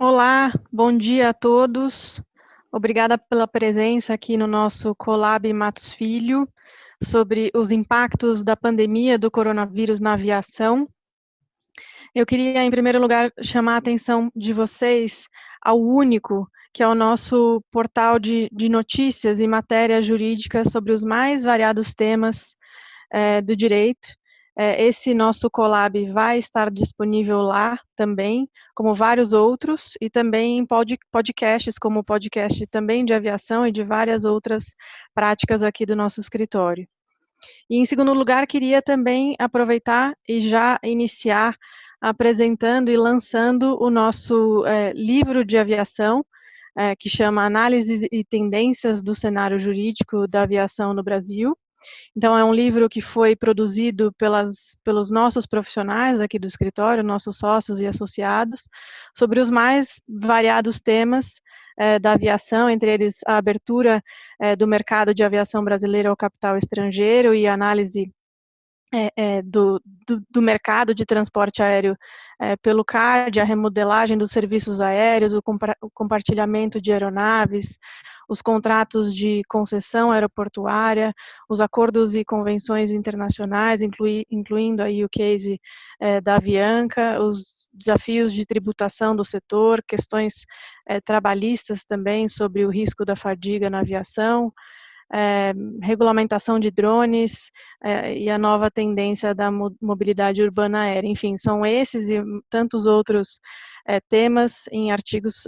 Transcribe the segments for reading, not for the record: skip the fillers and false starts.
Olá, bom dia a todos. Obrigada pela presença aqui no nosso Colab Matos Filho sobre os impactos da pandemia do coronavírus na aviação. Eu queria, em primeiro lugar, chamar a atenção de vocês ao Único, que é o nosso portal de notícias e matérias jurídicas sobre os mais variados temas do direito. Esse nosso collab vai estar disponível lá também, como vários outros, e também em podcasts, como o podcast também de aviação e de várias outras práticas aqui do nosso escritório. E, em segundo lugar, queria também aproveitar e já iniciar apresentando e lançando o nosso livro de aviação, que chama Análises e Tendências do Cenário Jurídico da Aviação no Brasil. Então, é um livro que foi produzido pelos nossos profissionais aqui do escritório, nossos sócios e associados, sobre os mais variados temas da aviação, entre eles a abertura do mercado de aviação brasileira ao capital estrangeiro e a análise do mercado de transporte aéreo pelo CARD, a remodelagem dos serviços aéreos, o compartilhamento de aeronaves, os contratos de concessão aeroportuária, os acordos e convenções internacionais, incluindo aí o case da Avianca, os desafios de tributação do setor, questões trabalhistas também sobre o risco da fadiga na aviação, regulamentação de drones e a nova tendência da mobilidade urbana aérea. Enfim, são esses e tantos outros temas em artigos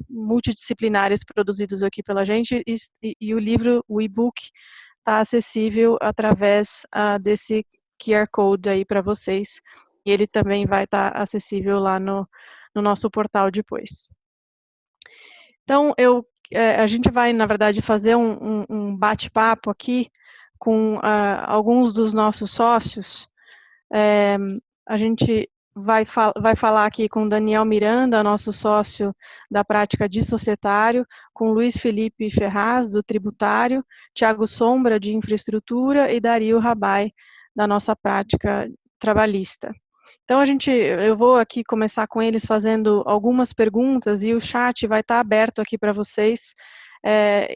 multidisciplinares produzidos aqui pela gente, e o livro, o e-book, está acessível através desse QR Code aí para vocês, e ele também vai estar acessível lá no nosso portal depois. Então, a gente vai, na verdade, fazer um bate-papo aqui com alguns dos nossos sócios. A gente vai falar aqui com Daniel Miranda, nosso sócio da prática de societário, com Luiz Felipe Ferraz, do tributário, Tiago Sombra, de infraestrutura, e Dario Rabai, da nossa prática trabalhista. Então, eu vou aqui começar com eles fazendo algumas perguntas, e o chat vai estar aberto aqui para vocês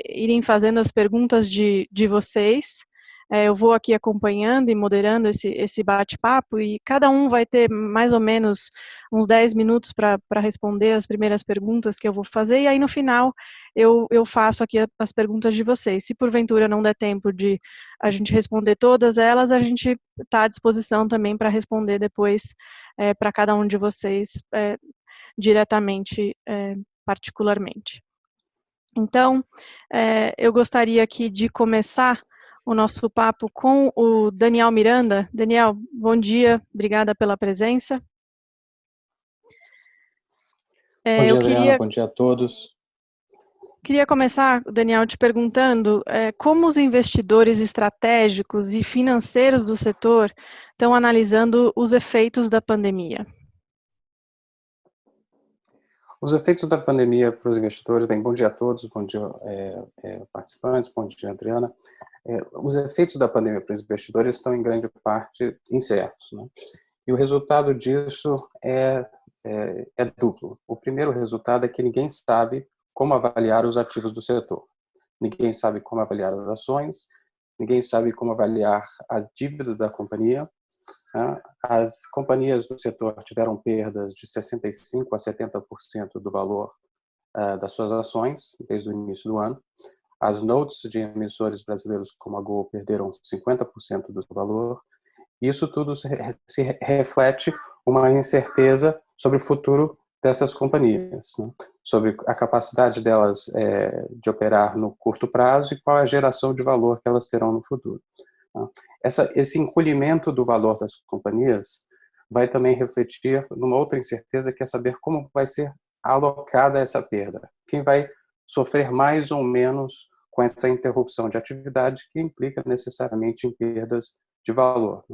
irem fazendo as perguntas de vocês. Eu vou aqui acompanhando e moderando esse bate-papo, e cada um vai ter mais ou menos uns 10 minutos para responder as primeiras perguntas que eu vou fazer, e aí no final eu faço aqui as perguntas de vocês. Se porventura não der tempo de a gente responder todas elas, a gente está à disposição também para responder depois para cada um de vocês diretamente, particularmente. Então, eu gostaria aqui de começar o nosso papo com o Daniel Miranda. Daniel, bom dia, obrigada pela presença. Bom dia, Adriana, bom dia a todos. Queria começar, Daniel, te perguntando como os investidores estratégicos e financeiros do setor estão analisando os efeitos da pandemia. Os efeitos da pandemia para os investidores, bem, bom dia a todos, bom dia participantes, bom dia, Adriana. Os efeitos da pandemia para os investidores estão em grande parte incertos, né? E o resultado disso é duplo. O primeiro resultado é que ninguém sabe como avaliar os ativos do setor. Ninguém sabe como avaliar as ações, ninguém sabe como avaliar as dívidas da companhia. As companhias do setor tiveram perdas de 65% a 70% do valor das suas ações desde o início do ano. As notes de emissores brasileiros como a Gol perderam 50% do valor. Isso tudo se reflete uma incerteza sobre o futuro dessas companhias, né? Sobre a capacidade delas de operar no curto prazo e qual a geração de valor que elas terão no futuro. Esse encolhimento do valor das companhias vai também refletir numa outra incerteza, que é saber como vai ser alocada essa perda. Quem vai sofrer mais ou menos com essa interrupção de atividade, que implica necessariamente em perdas de valor.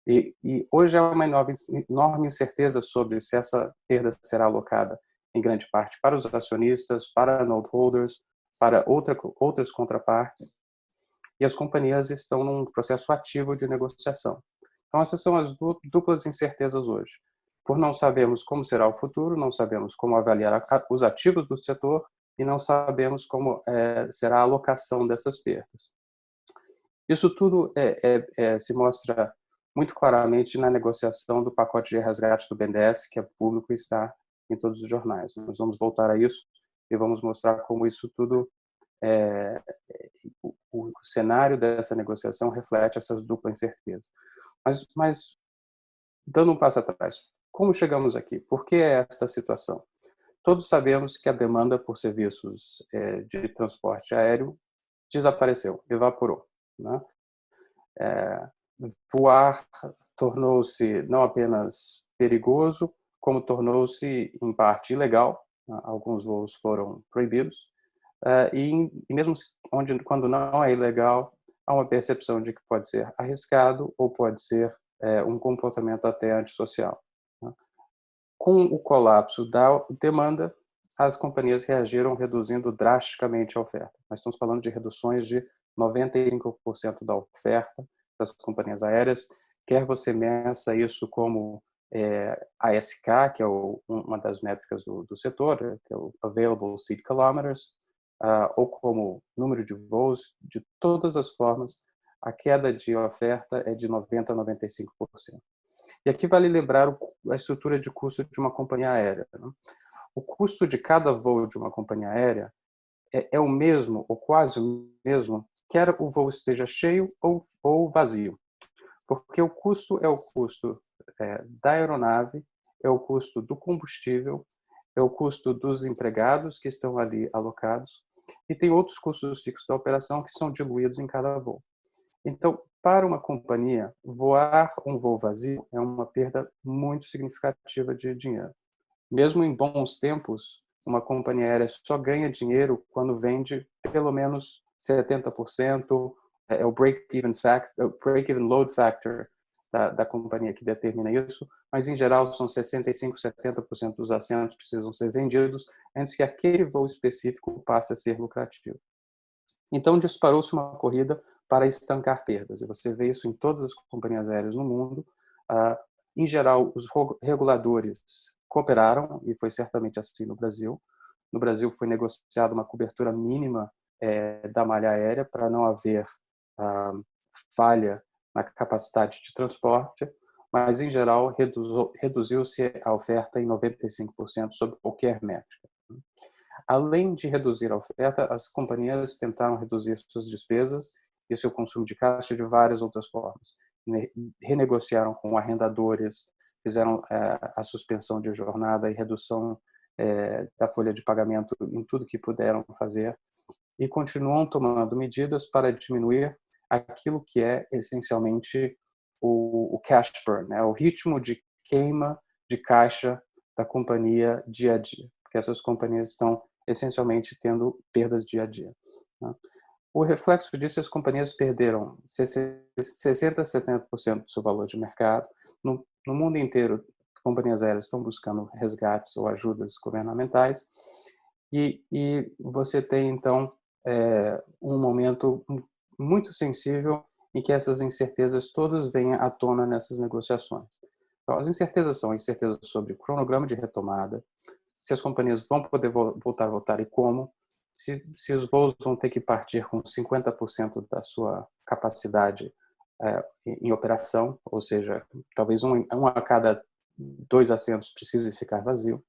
E hoje há uma enorme incerteza sobre se essa perda será alocada em grande parte para os acionistas, para note holders, para outras contrapartes, e as companhias estão num processo ativo de negociação. Então, essas são as duplas incertezas hoje. por não sabermos como será o futuro, não sabemos como avaliar os ativos do setor e não sabemos como será a alocação dessas perdas. Isso tudo se mostra muito claramente na negociação do pacote de resgate do BNDES, que é público e está em todos os jornais. Nós vamos voltar a isso e vamos mostrar como isso tudo, o cenário dessa negociação reflete essas duplas incertezas. Mas, dando um passo atrás, como chegamos aqui? Por que esta situação? Todos sabemos que a demanda por serviços de transporte aéreo desapareceu, evaporou, né? Voar tornou-se não apenas perigoso, como tornou-se, em parte, ilegal. Alguns voos foram proibidos. E mesmo quando não é ilegal, há uma percepção de que pode ser arriscado ou pode ser um comportamento até antissocial. Com o colapso da demanda, as companhias reagiram reduzindo drasticamente a oferta. Nós estamos falando de reduções de 95% da oferta das companhias aéreas, quer você meça isso como ASK, que é uma das métricas do setor, que é o Available Seat Kilometers, ou como número de voos, de todas as formas, a queda de oferta é de 90% a 95%. E aqui vale lembrar a estrutura de custo de uma companhia aérea, né? O custo de cada voo de uma companhia aérea é o mesmo, ou quase o mesmo, quer o voo esteja cheio ou vazio. Porque o custo é o custo da aeronave, é o custo do combustível, é o custo dos empregados que estão ali alocados, e tem outros custos fixos da operação que são diluídos em cada voo. Então, para uma companhia, voar um voo vazio é uma perda muito significativa de dinheiro. Mesmo em bons tempos, uma companhia aérea só ganha dinheiro quando vende pelo menos 70%, é o break-even load factor da companhia que determina isso, mas em geral são 65%, 70% dos assentos precisam ser vendidos antes que aquele voo específico passe a ser lucrativo. Então disparou-se uma corrida para estancar perdas, e você vê isso em todas as companhias aéreas no mundo. Em geral, os reguladores cooperaram, e foi certamente assim no Brasil. No Brasil foi negociada uma cobertura mínima da malha aérea para não haver falha na capacidade de transporte, mas em geral reduziu-se a oferta em 95% sobre qualquer métrica. Além de reduzir a oferta, as companhias tentaram reduzir suas despesas e seu consumo de caixa de várias outras formas. Renegociaram com arrendadores, fizeram a suspensão de jornada e redução da folha de pagamento em tudo que puderam fazer, e continuam tomando medidas para diminuir aquilo que é essencialmente o cash burn, né? O ritmo de queima de caixa da companhia dia a dia, porque essas companhias estão essencialmente tendo perdas dia a dia, né? O reflexo disso, as companhias perderam 60% a 70% do seu valor de mercado. No mundo inteiro, companhias aéreas estão buscando resgates ou ajudas governamentais, e você tem, então, um momento muito sensível em que essas incertezas todas vêm à tona nessas negociações. Então, as incertezas são incertezas sobre o cronograma de retomada, se as companhias vão poder voltar e como, se os voos vão ter que partir com 50% da sua capacidade em operação, ou seja, talvez um a cada 2 assentos precise ficar vazio.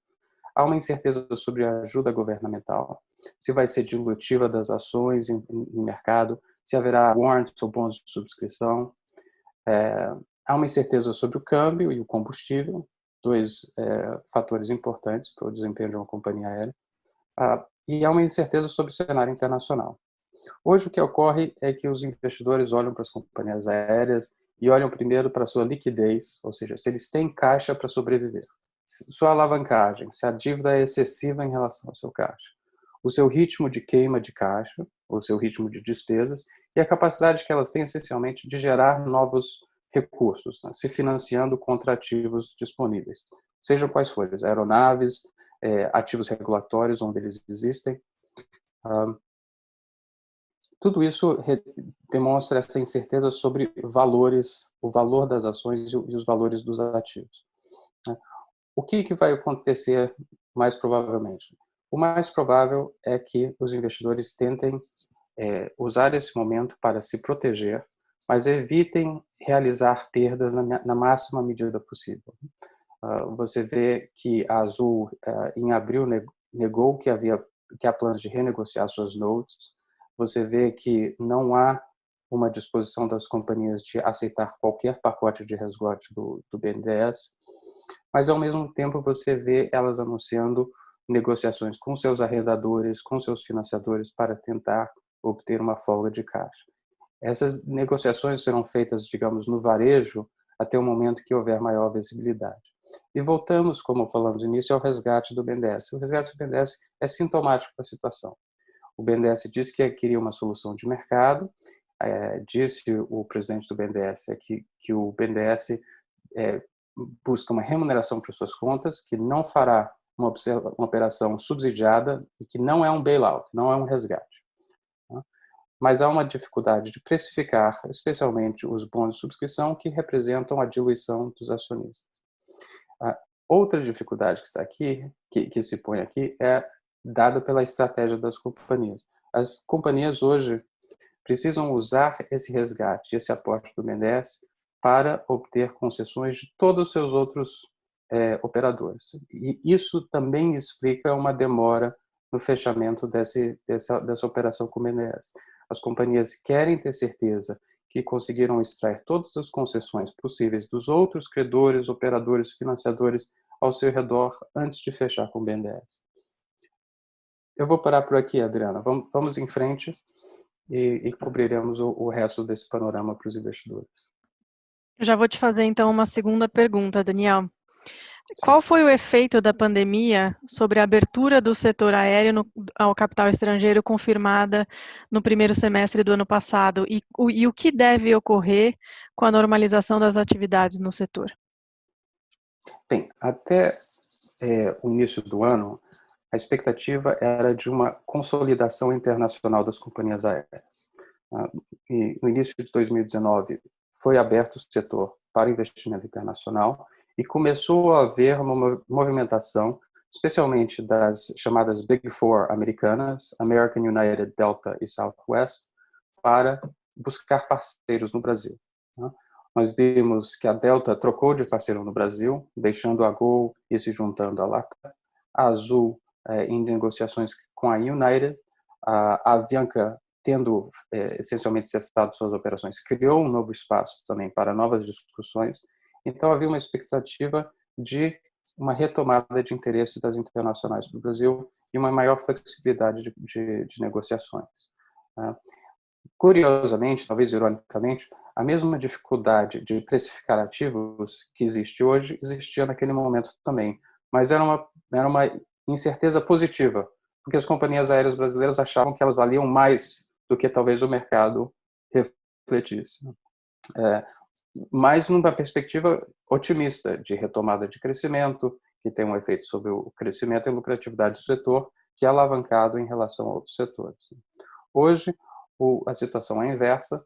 Há uma incerteza sobre a ajuda governamental, se vai ser dilutiva das ações em mercado, se haverá warrants ou bônus de subscrição. Há uma incerteza sobre o câmbio e o combustível, dois fatores importantes para o desempenho de uma companhia aérea. E há uma incerteza sobre o cenário internacional. Hoje o que ocorre é que os investidores olham para as companhias aéreas e olham primeiro para a sua liquidez, ou seja, se eles têm caixa para sobreviver, sua alavancagem, se a dívida é excessiva em relação ao seu caixa, o seu ritmo de queima de caixa, o seu ritmo de despesas e a capacidade que elas têm essencialmente de gerar novos recursos, né, se financiando contra ativos disponíveis, sejam quais forem, aeronaves, ativos regulatórios onde eles existem. Tudo isso demonstra essa incerteza sobre valores, o valor das ações e os valores dos ativos. O que vai acontecer mais provavelmente? O mais provável é que os investidores tentem usar esse momento para se proteger, mas evitem realizar perdas na máxima medida possível. Você vê que a Azul, em abril, negou que há planos de renegociar suas notes. Você vê que não há uma disposição das companhias de aceitar qualquer pacote de resgate do BNDES, mas ao mesmo tempo você vê elas anunciando negociações com seus arrendadores, com seus financiadores para tentar obter uma folga de caixa. Essas negociações serão feitas, digamos, no varejo até o momento que houver maior visibilidade. E voltamos, como falamos no início, ao resgate do BNDES. O resgate do BNDES é sintomático da situação. O BNDES disse que queria uma solução de mercado, disse o presidente do BNDES que o BNDES busca uma remuneração para suas contas, que não fará uma operação subsidiada e que não é um bailout, não é um resgate. Mas há uma dificuldade de precificar, especialmente os bons de subscrição, que representam a diluição dos acionistas. Outra dificuldade que está aqui, que se põe aqui, é dada pela estratégia das companhias. As companhias hoje precisam usar esse resgate, esse aporte do BNDES para obter concessões de todos os seus outros operadores. E isso também explica uma demora no fechamento dessa operação com o BNDES. As companhias querem ter certeza que conseguiram extrair todas as concessões possíveis dos outros credores, operadores, financiadores ao seu redor antes de fechar com o BNDES. Eu vou parar por aqui, Adriana. Vamos em frente e cobriremos o resto desse panorama para os investidores. Eu já vou te fazer, então, uma segunda pergunta, Daniel. Qual foi o efeito da pandemia sobre a abertura do setor aéreo ao capital estrangeiro confirmada no primeiro semestre do ano passado e o que deve ocorrer com a normalização das atividades no setor? Bem, até o início do ano, a expectativa era de uma consolidação internacional das companhias aéreas. E no início de 2019, foi aberto o setor para investimento internacional e começou a haver uma movimentação, especialmente das chamadas Big Four americanas, American, United, Delta e Southwest, para buscar parceiros no Brasil. Nós vimos que a Delta trocou de parceiro no Brasil, deixando a Gol e se juntando à LATAM, a Azul em negociações com a United, a Avianca tendo essencialmente cessado suas operações, criou um novo espaço também para novas discussões. Então havia uma expectativa de uma retomada de interesse das internacionais para o Brasil e uma maior flexibilidade de negociações. Curiosamente, talvez ironicamente, a mesma dificuldade de precificar ativos que existe hoje existia naquele momento também, mas era uma incerteza positiva, porque as companhias aéreas brasileiras achavam que elas valiam mais do que talvez o mercado refletisse. Mas numa perspectiva otimista de retomada de crescimento, que tem um efeito sobre o crescimento e lucratividade do setor, que é alavancado em relação a outros setores. Hoje, a situação é inversa.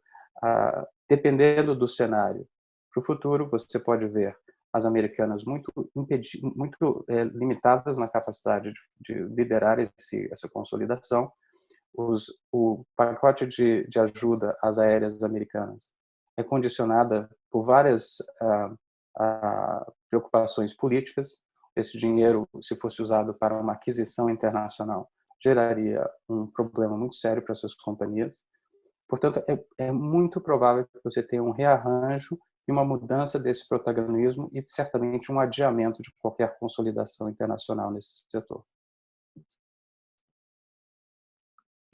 Dependendo do cenário para o futuro, você pode ver as americanas muito limitadas na capacidade de liderar essa consolidação. O pacote de ajuda às aéreas americanas é condicionada por várias preocupações políticas. Esse dinheiro, se fosse usado para uma aquisição internacional, geraria um problema muito sério para essas companhias. Portanto, é muito provável que você tenha um rearranjo e uma mudança desse protagonismo e, certamente, um adiamento de qualquer consolidação internacional nesse setor.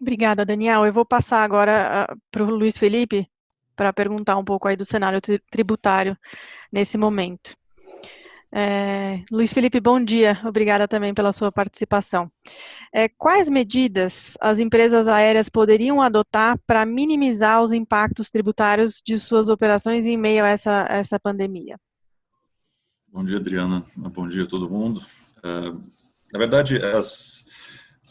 Obrigada, Daniel. Eu vou passar agora para o Luiz Felipe para perguntar um pouco aí do cenário tributário nesse momento. Luiz Felipe, bom dia. Obrigada também pela sua participação. Quais medidas as empresas aéreas poderiam adotar para minimizar os impactos tributários de suas operações em meio a essa pandemia? Bom dia, Adriana. Bom dia a todo mundo. Na verdade,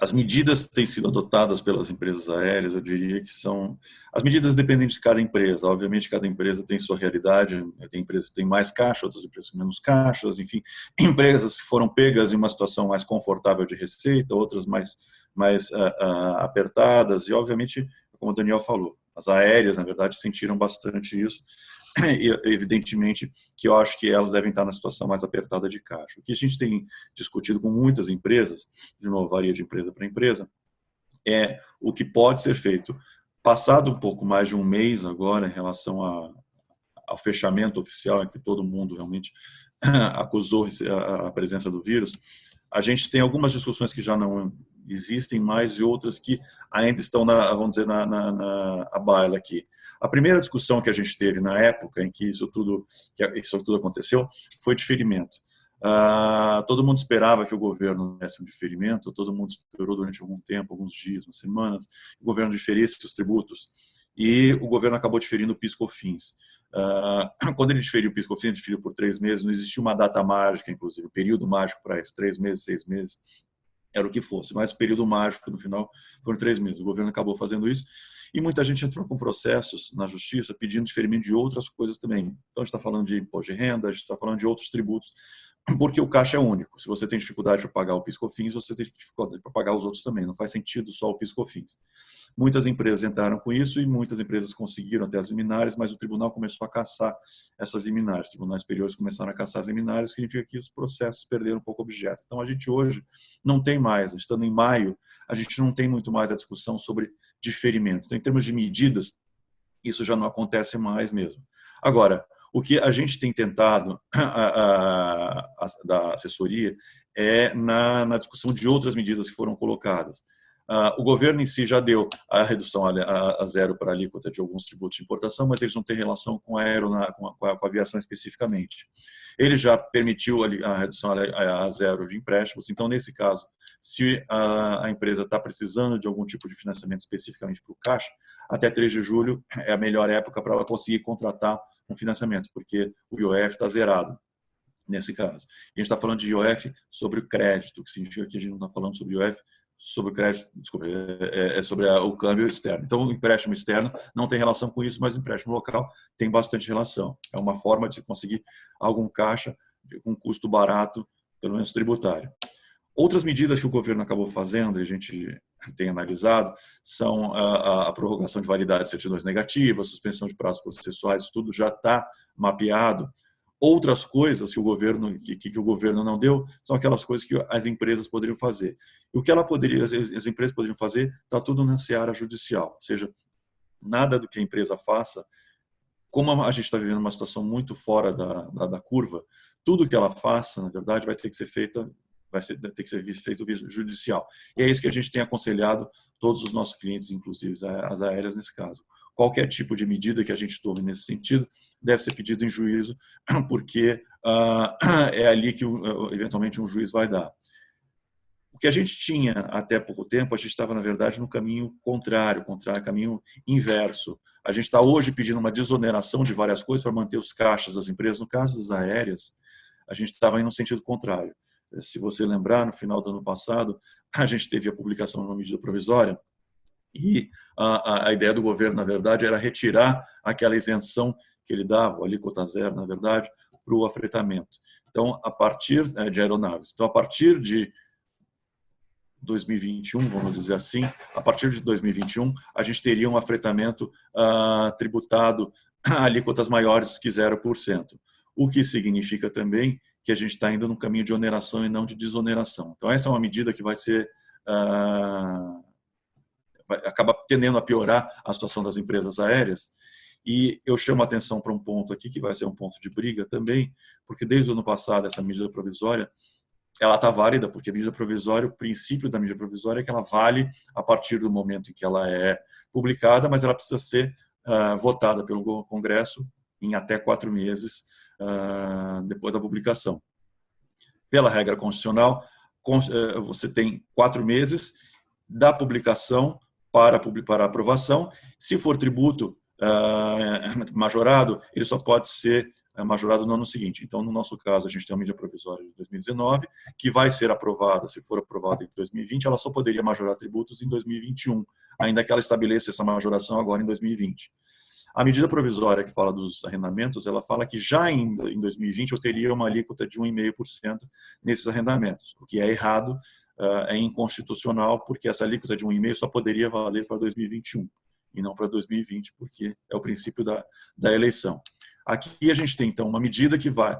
as medidas que têm sido adotadas pelas empresas aéreas, eu diria que são as medidas dependentes de cada empresa. Obviamente, cada empresa tem sua realidade. Tem empresas que têm mais caixa, outras empresas com menos caixas, enfim. Empresas que foram pegas em uma situação mais confortável de receita, outras mais apertadas. E, obviamente, como o Daniel falou, as aéreas, na verdade, sentiram bastante isso. E, evidentemente, que eu acho que elas devem estar na situação mais apertada de caixa. O que a gente tem discutido com muitas empresas, de novo, varia de empresa para empresa, é o que pode ser feito. Passado um pouco mais de um mês agora, em relação ao fechamento oficial, em que todo mundo realmente acusou a presença do vírus, a gente tem algumas discussões que já não existem mais e outras que ainda estão, vamos dizer, na baila aqui. A primeira discussão que a gente teve na época em que isso tudo aconteceu foi diferimento. Todo mundo esperava que o governo desse um diferimento, todo mundo esperou durante algum tempo, alguns dias, umas semanas, que o governo diferisse os tributos e o governo acabou diferindo o PIS/COFINS. Quando ele diferiu o PIS/COFINS, ele diferiu por 3 meses, não existia uma data mágica, inclusive, um período mágico para isso, 3 meses, 6 meses, era o que fosse, mas o período mágico, no final, foram 3 meses. O governo acabou fazendo isso e muita gente entrou com processos na justiça pedindo diferimento de outras coisas também. Então, a gente está falando de imposto de renda, a gente está falando de outros tributos, porque o caixa é único. Se você tem dificuldade para pagar o PIS/COFINS, você tem dificuldade para pagar os outros também. Não faz sentido só o PIS/COFINS. Muitas empresas entraram com isso e muitas empresas conseguiram até as liminares, mas o tribunal começou a cassar essas liminares. Os tribunais superiores começaram a cassar as liminares, significa que os processos perderam um pouco o objeto. Então, a gente hoje não tem mais, estando em maio, a gente não tem muito mais a discussão sobre diferimento. Então, em termos de medidas, isso já não acontece mais mesmo. Agora, o que a gente tem tentado da assessoria é na discussão de outras medidas que foram colocadas. O governo em si já deu a redução a zero para a alíquota de alguns tributos de importação, mas eles não têm relação com a aviação especificamente. Ele já permitiu a redução a zero de empréstimos, então, nesse caso, se a empresa está precisando de algum tipo de financiamento especificamente para o caixa, até 3 de julho é a melhor época para ela conseguir contratar um financiamento, porque o IOF está zerado nesse caso. E a gente está falando de IOF sobre o crédito, que significa que a gente não está falando sobre IOF sobre o crédito, desculpa, sobre o câmbio externo. Então, o empréstimo externo não tem relação com isso, mas o empréstimo local tem bastante relação. É uma forma de conseguir algum caixa com custo barato, pelo menos tributário. Outras medidas que o governo acabou fazendo, e a gente tem analisado, são a prorrogação de validade de certidões negativas, suspensão de prazos processuais, isso tudo já está mapeado. Outras coisas que o governo não deu são aquelas coisas que as empresas poderiam fazer. E o que as empresas poderiam fazer está tudo na seara judicial, ou seja, nada do que a empresa faça, como a gente está vivendo uma situação muito fora da curva, tudo que ela faça, na verdade, vai ter que ser feito via judicial. E é isso que a gente tem aconselhado todos os nossos clientes, inclusive as aéreas nesse caso. Qualquer tipo de medida que a gente tome nesse sentido deve ser pedido em juízo, porque é ali que eventualmente um juiz vai dar. O que a gente tinha até pouco tempo, a gente estava, na verdade, no caminho contrário, caminho inverso. A gente está hoje pedindo uma desoneração de várias coisas para manter os caixas das empresas. No caso das aéreas, a gente estava indo no sentido contrário. Se você lembrar, no final do ano passado, a gente teve a publicação de uma medida provisória e a ideia do governo, na verdade, era retirar aquela isenção que ele dava, o alíquota zero, na verdade, para o afretamento. Então, a partir de aeronaves. Então, a partir de 2021, vamos dizer assim, a partir de 2021, a gente teria um afretamento tributado a alíquotas maiores que 0%. O que significa também que a gente está indo no caminho de oneração e não de desoneração. Então, essa é uma medida que vai ser acaba tendendo a piorar a situação das empresas aéreas. E eu chamo a atenção para um ponto aqui, que vai ser um ponto de briga também, porque desde o ano passado, essa medida provisória, ela está válida, porque a medida provisória, o princípio da medida provisória é que ela vale a partir do momento em que ela é publicada, mas ela precisa ser votada pelo Congresso em até 4 meses depois da publicação. Pela regra constitucional, você tem 4 meses da publicação para aprovação. Se for tributo majorado, ele só pode ser majorado no ano seguinte. Então, no nosso caso, a gente tem uma medida provisória de 2019, que vai ser aprovada, se for aprovada em 2020, ela só poderia majorar tributos em 2021, ainda que ela estabeleça essa majoração agora em 2020. A medida provisória que fala dos arrendamentos, ela fala que já ainda em 2020 eu teria uma alíquota de 1,5% nesses arrendamentos, o que é errado, é inconstitucional, porque essa alíquota de 1,5% só poderia valer para 2021 e não para 2020, porque é o princípio da eleição. Aqui a gente tem, então, uma medida que vai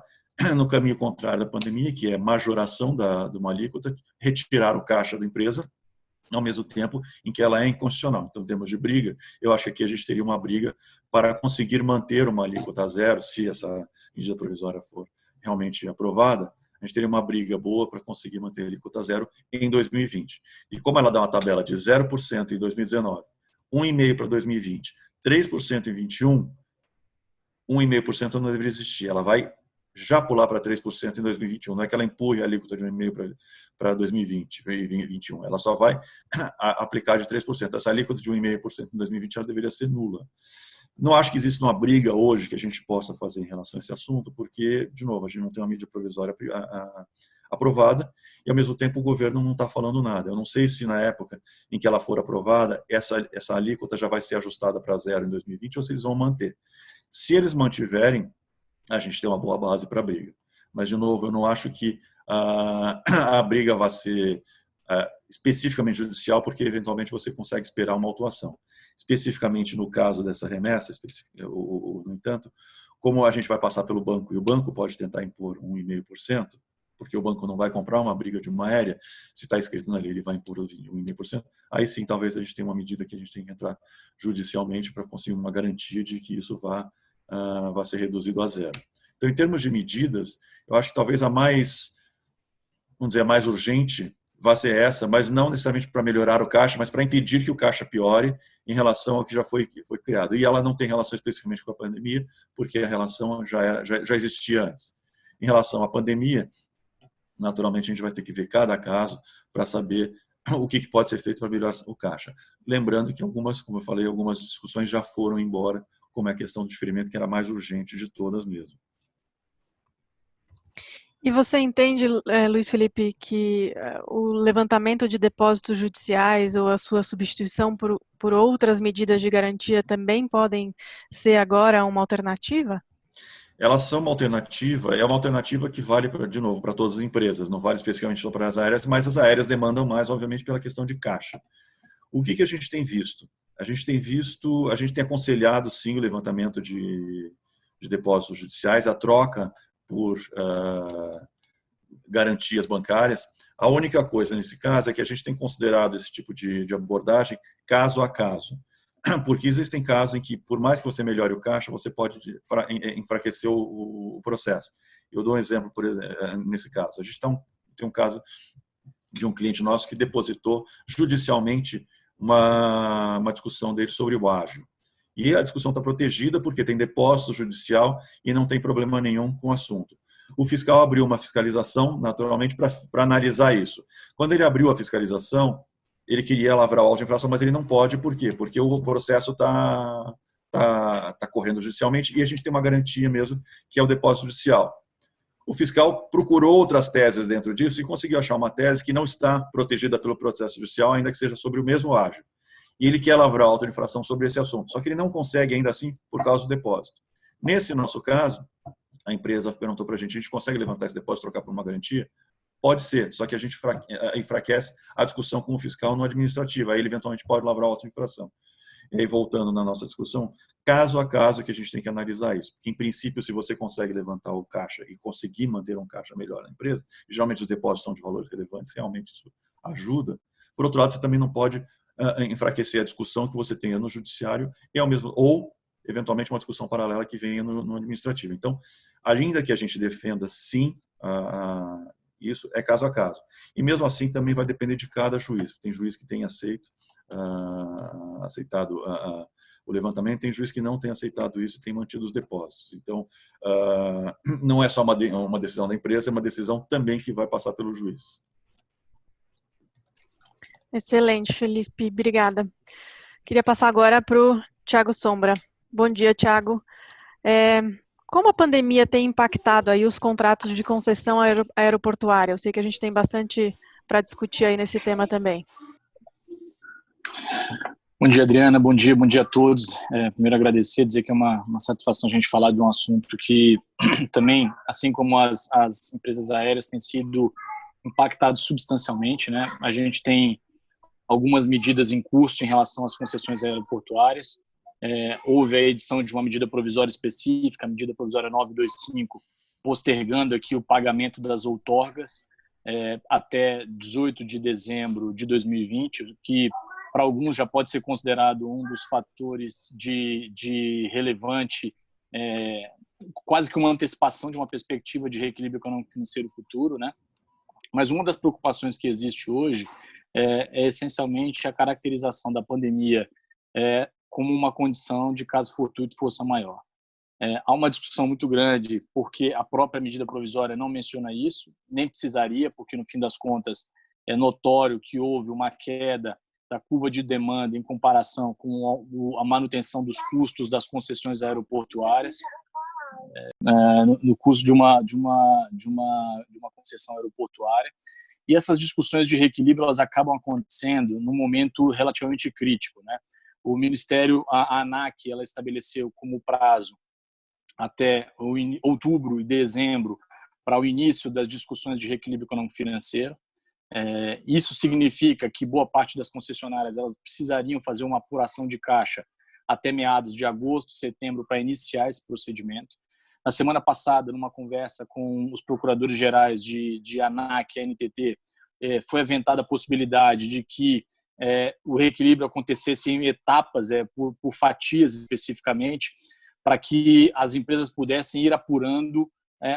no caminho contrário da pandemia, que é majoração de uma alíquota, retirar o caixa da empresa, ao mesmo tempo em que ela é inconstitucional. Então, em termos de briga, eu acho que aqui a gente teria uma briga para conseguir manter uma alíquota zero, se essa medida provisória for realmente aprovada, a gente teria uma briga boa para conseguir manter a alíquota zero em 2020. E como ela dá uma tabela de 0% em 2019, 1,5% para 2020, 3% em 2021, 1,5% não deveria existir. Ela vai já pular para 3% em 2021. Não é que ela empurre a alíquota de 1,5% para 2020 e 2021. Ela só vai aplicar de 3%. Essa alíquota de 1,5% em 2020 ela deveria ser nula. Não acho que exista uma briga hoje que a gente possa fazer em relação a esse assunto, porque, de novo, a gente não tem uma medida provisória aprovada e, ao mesmo tempo, o governo não está falando nada. Eu não sei se, na época em que ela for aprovada, essa alíquota já vai ser ajustada para zero em 2020 ou se eles vão manter. Se eles mantiverem, a gente tem uma boa base para a briga. Mas, de novo, eu não acho que a briga vai ser especificamente judicial, porque, eventualmente, você consegue esperar uma autuação. Especificamente no caso dessa remessa, no entanto, como a gente vai passar pelo banco e o banco pode tentar impor 1,5%, porque o banco não vai comprar uma briga de uma aérea, se está escrito na lei, ele vai impor 1,5%, aí sim, talvez a gente tenha uma medida que a gente tem que entrar judicialmente para conseguir uma garantia de que isso vai ser reduzido a zero. Então, em termos de medidas, eu acho que talvez a mais, vamos dizer, a mais urgente vai ser essa, mas não necessariamente para melhorar o caixa, mas para impedir que o caixa piore em relação ao que já foi criado. E ela não tem relação especificamente com a pandemia, porque a relação já existia antes. Em relação à pandemia, naturalmente a gente vai ter que ver cada caso para saber o que pode ser feito para melhorar o caixa. Lembrando que algumas, como eu falei, algumas discussões já foram embora, como é a questão do diferimento, que era a mais urgente de todas mesmo. E você entende, Luiz Felipe, que o levantamento de depósitos judiciais ou a sua substituição por outras medidas de garantia também podem ser agora uma alternativa? Elas são uma alternativa, é uma alternativa que vale, de novo, para todas as empresas, não vale especificamente só para as aéreas, mas as aéreas demandam mais, obviamente, pela questão de caixa. O que a gente tem visto? A gente tem aconselhado, sim, o levantamento de depósitos judiciais, a troca por garantias bancárias. A única coisa nesse caso é que a gente tem considerado esse tipo de abordagem caso a caso, porque existem casos em que, por mais que você melhore o caixa, você pode enfraquecer o processo. Eu dou um exemplo, por exemplo, nesse caso. A gente tem um caso de um cliente nosso que depositou judicialmente uma discussão dele sobre o ágio. E a discussão está protegida porque tem depósito judicial e não tem problema nenhum com o assunto. O fiscal abriu uma fiscalização, naturalmente, para analisar isso. Quando ele abriu a fiscalização, ele queria lavrar o auto de infração, mas ele não pode. Por quê? Porque o processo está correndo judicialmente e a gente tem uma garantia mesmo, que é o depósito judicial. O fiscal procurou outras teses dentro disso e conseguiu achar uma tese que não está protegida pelo processo judicial, ainda que seja sobre o mesmo ágio. E ele quer lavrar auto de infração sobre esse assunto, só que ele não consegue ainda assim por causa do depósito. Nesse nosso caso, a empresa perguntou para a gente consegue levantar esse depósito e trocar por uma garantia? Pode ser, só que a gente enfraquece a discussão com o fiscal no administrativo, aí ele eventualmente pode lavrar auto de infração. E aí, voltando na nossa discussão, caso a caso que a gente tem que analisar isso. Porque, em princípio, se você consegue levantar o caixa e conseguir manter um caixa melhor na empresa, geralmente os depósitos são de valores relevantes, realmente isso ajuda. Por outro lado, você também não pode enfraquecer a discussão que você tenha no judiciário ou, eventualmente, uma discussão paralela que venha no administrativo. Então, ainda que a gente defenda, sim, isso é caso a caso. E mesmo assim também vai depender de cada juiz. Tem juiz que tem aceitado o levantamento, tem juiz que não tem aceitado isso e tem mantido os depósitos. Então, não é só uma decisão da empresa, é uma decisão também que vai passar pelo juiz. Excelente, Felipe. Obrigada. Queria passar agora para o Thiago Sombra. Bom dia, Thiago. como a pandemia tem impactado aí os contratos de concessão aeroportuária? Eu sei que a gente tem bastante para discutir aí nesse tema também. Bom dia, Adriana. Bom dia a todos. Primeiro agradecer, dizer que é uma satisfação a gente falar de um assunto que também, assim como as empresas aéreas, têm sido impactados substancialmente, né? A gente tem algumas medidas em curso em relação às concessões aeroportuárias. Houve a edição de uma medida provisória específica, a medida provisória 925, postergando aqui o pagamento das outorgas até 18 de dezembro de 2020, que para alguns já pode ser considerado um dos fatores de relevante, quase que uma antecipação de uma perspectiva de reequilíbrio econômico financeiro futuro, né? Mas uma das preocupações que existe hoje é essencialmente a caracterização da pandemia como uma condição de caso fortuito força maior. Há uma discussão muito grande porque a própria medida provisória não menciona isso, nem precisaria, porque no fim das contas é notório que houve uma queda da curva de demanda em comparação com a manutenção dos custos das concessões aeroportuárias, no custo de uma concessão aeroportuária. E essas discussões de reequilíbrio elas acabam acontecendo num momento relativamente crítico, né? O Ministério, a ANAC, ela estabeleceu como prazo até outubro e dezembro para o início das discussões de reequilíbrio econômico-financeiro. Isso significa que boa parte das concessionárias elas precisariam fazer uma apuração de caixa até meados de agosto, setembro, para iniciar esse procedimento. Na semana passada, numa conversa com os procuradores gerais de ANAC e ANTT, foi aventada a possibilidade de que o reequilíbrio acontecesse em etapas, por fatias especificamente, para que as empresas pudessem ir apurando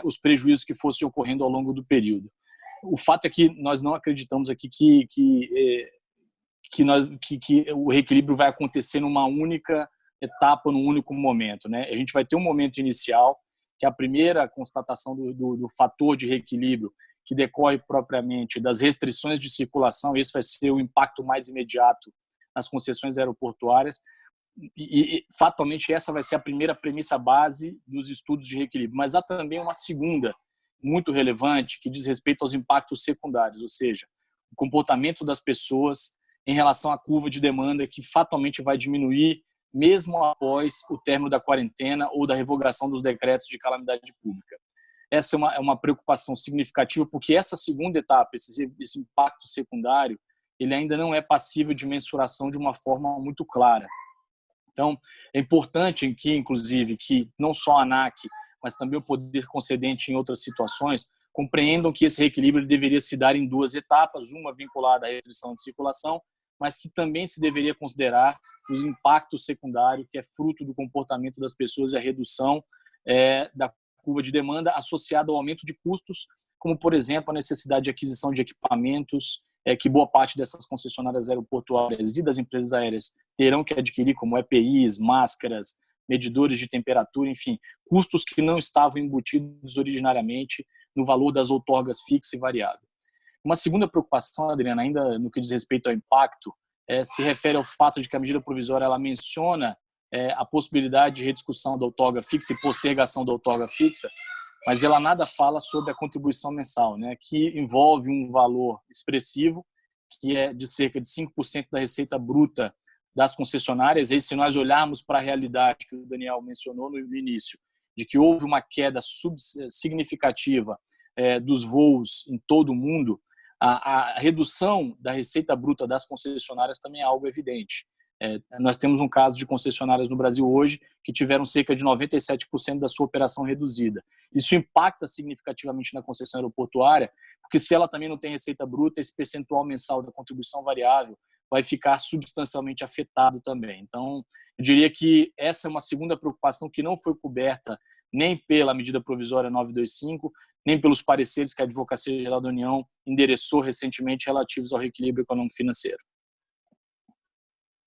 os prejuízos que fossem ocorrendo ao longo do período. O fato é que nós não acreditamos aqui que o reequilíbrio vai acontecer numa única etapa, num único momento, né? A gente vai ter um momento inicial, que é a primeira constatação do fator de reequilíbrio, que decorre propriamente das restrições de circulação. Esse vai ser o impacto mais imediato nas concessões aeroportuárias. E fatalmente, essa vai ser a primeira premissa base dos estudos de reequilíbrio. Mas há também uma segunda, muito relevante, que diz respeito aos impactos secundários, ou seja, o comportamento das pessoas em relação à curva de demanda, que fatalmente vai diminuir mesmo após o término da quarentena ou da revogação dos decretos de calamidade pública. Essa é uma preocupação significativa, porque essa segunda etapa, esse impacto secundário, ele ainda não é passível de mensuração de uma forma muito clara. Então, é importante que, inclusive, que não só a ANAC, mas também o poder concedente em outras situações, compreendam que esse reequilíbrio deveria se dar em duas etapas, uma vinculada à restrição de circulação, mas que também se deveria considerar os impactos secundários, que é fruto do comportamento das pessoas e a redução da curva de demanda associada ao aumento de custos, como, por exemplo, a necessidade de aquisição de equipamentos que boa parte dessas concessionárias aeroportuárias e das empresas aéreas terão que adquirir, como EPIs, máscaras, medidores de temperatura, enfim, custos que não estavam embutidos originariamente no valor das outorgas fixa e variável. Uma segunda preocupação, Adriana, ainda no que diz respeito ao impacto, se refere ao fato de que a medida provisória ela menciona a possibilidade de rediscussão da outorga fixa e postergação da outorga fixa, mas ela nada fala sobre a contribuição mensal, né, que envolve um valor expressivo, que é de cerca de 5% da receita bruta das concessionárias. E se nós olharmos para a realidade que o Daniel mencionou no início, de que houve uma queda significativa dos voos em todo o mundo, a redução da receita bruta das concessionárias também é algo evidente. Nós temos um caso de concessionárias no Brasil hoje que tiveram cerca de 97% da sua operação reduzida. Isso impacta significativamente na concessão aeroportuária, porque se ela também não tem receita bruta, esse percentual mensal da contribuição variável vai ficar substancialmente afetado também. Então, eu diria que essa é uma segunda preocupação que não foi coberta nem pela medida provisória 925, nem pelos pareceres que a Advocacia Geral da União endereçou recentemente relativos ao reequilíbrio econômico-financeiro.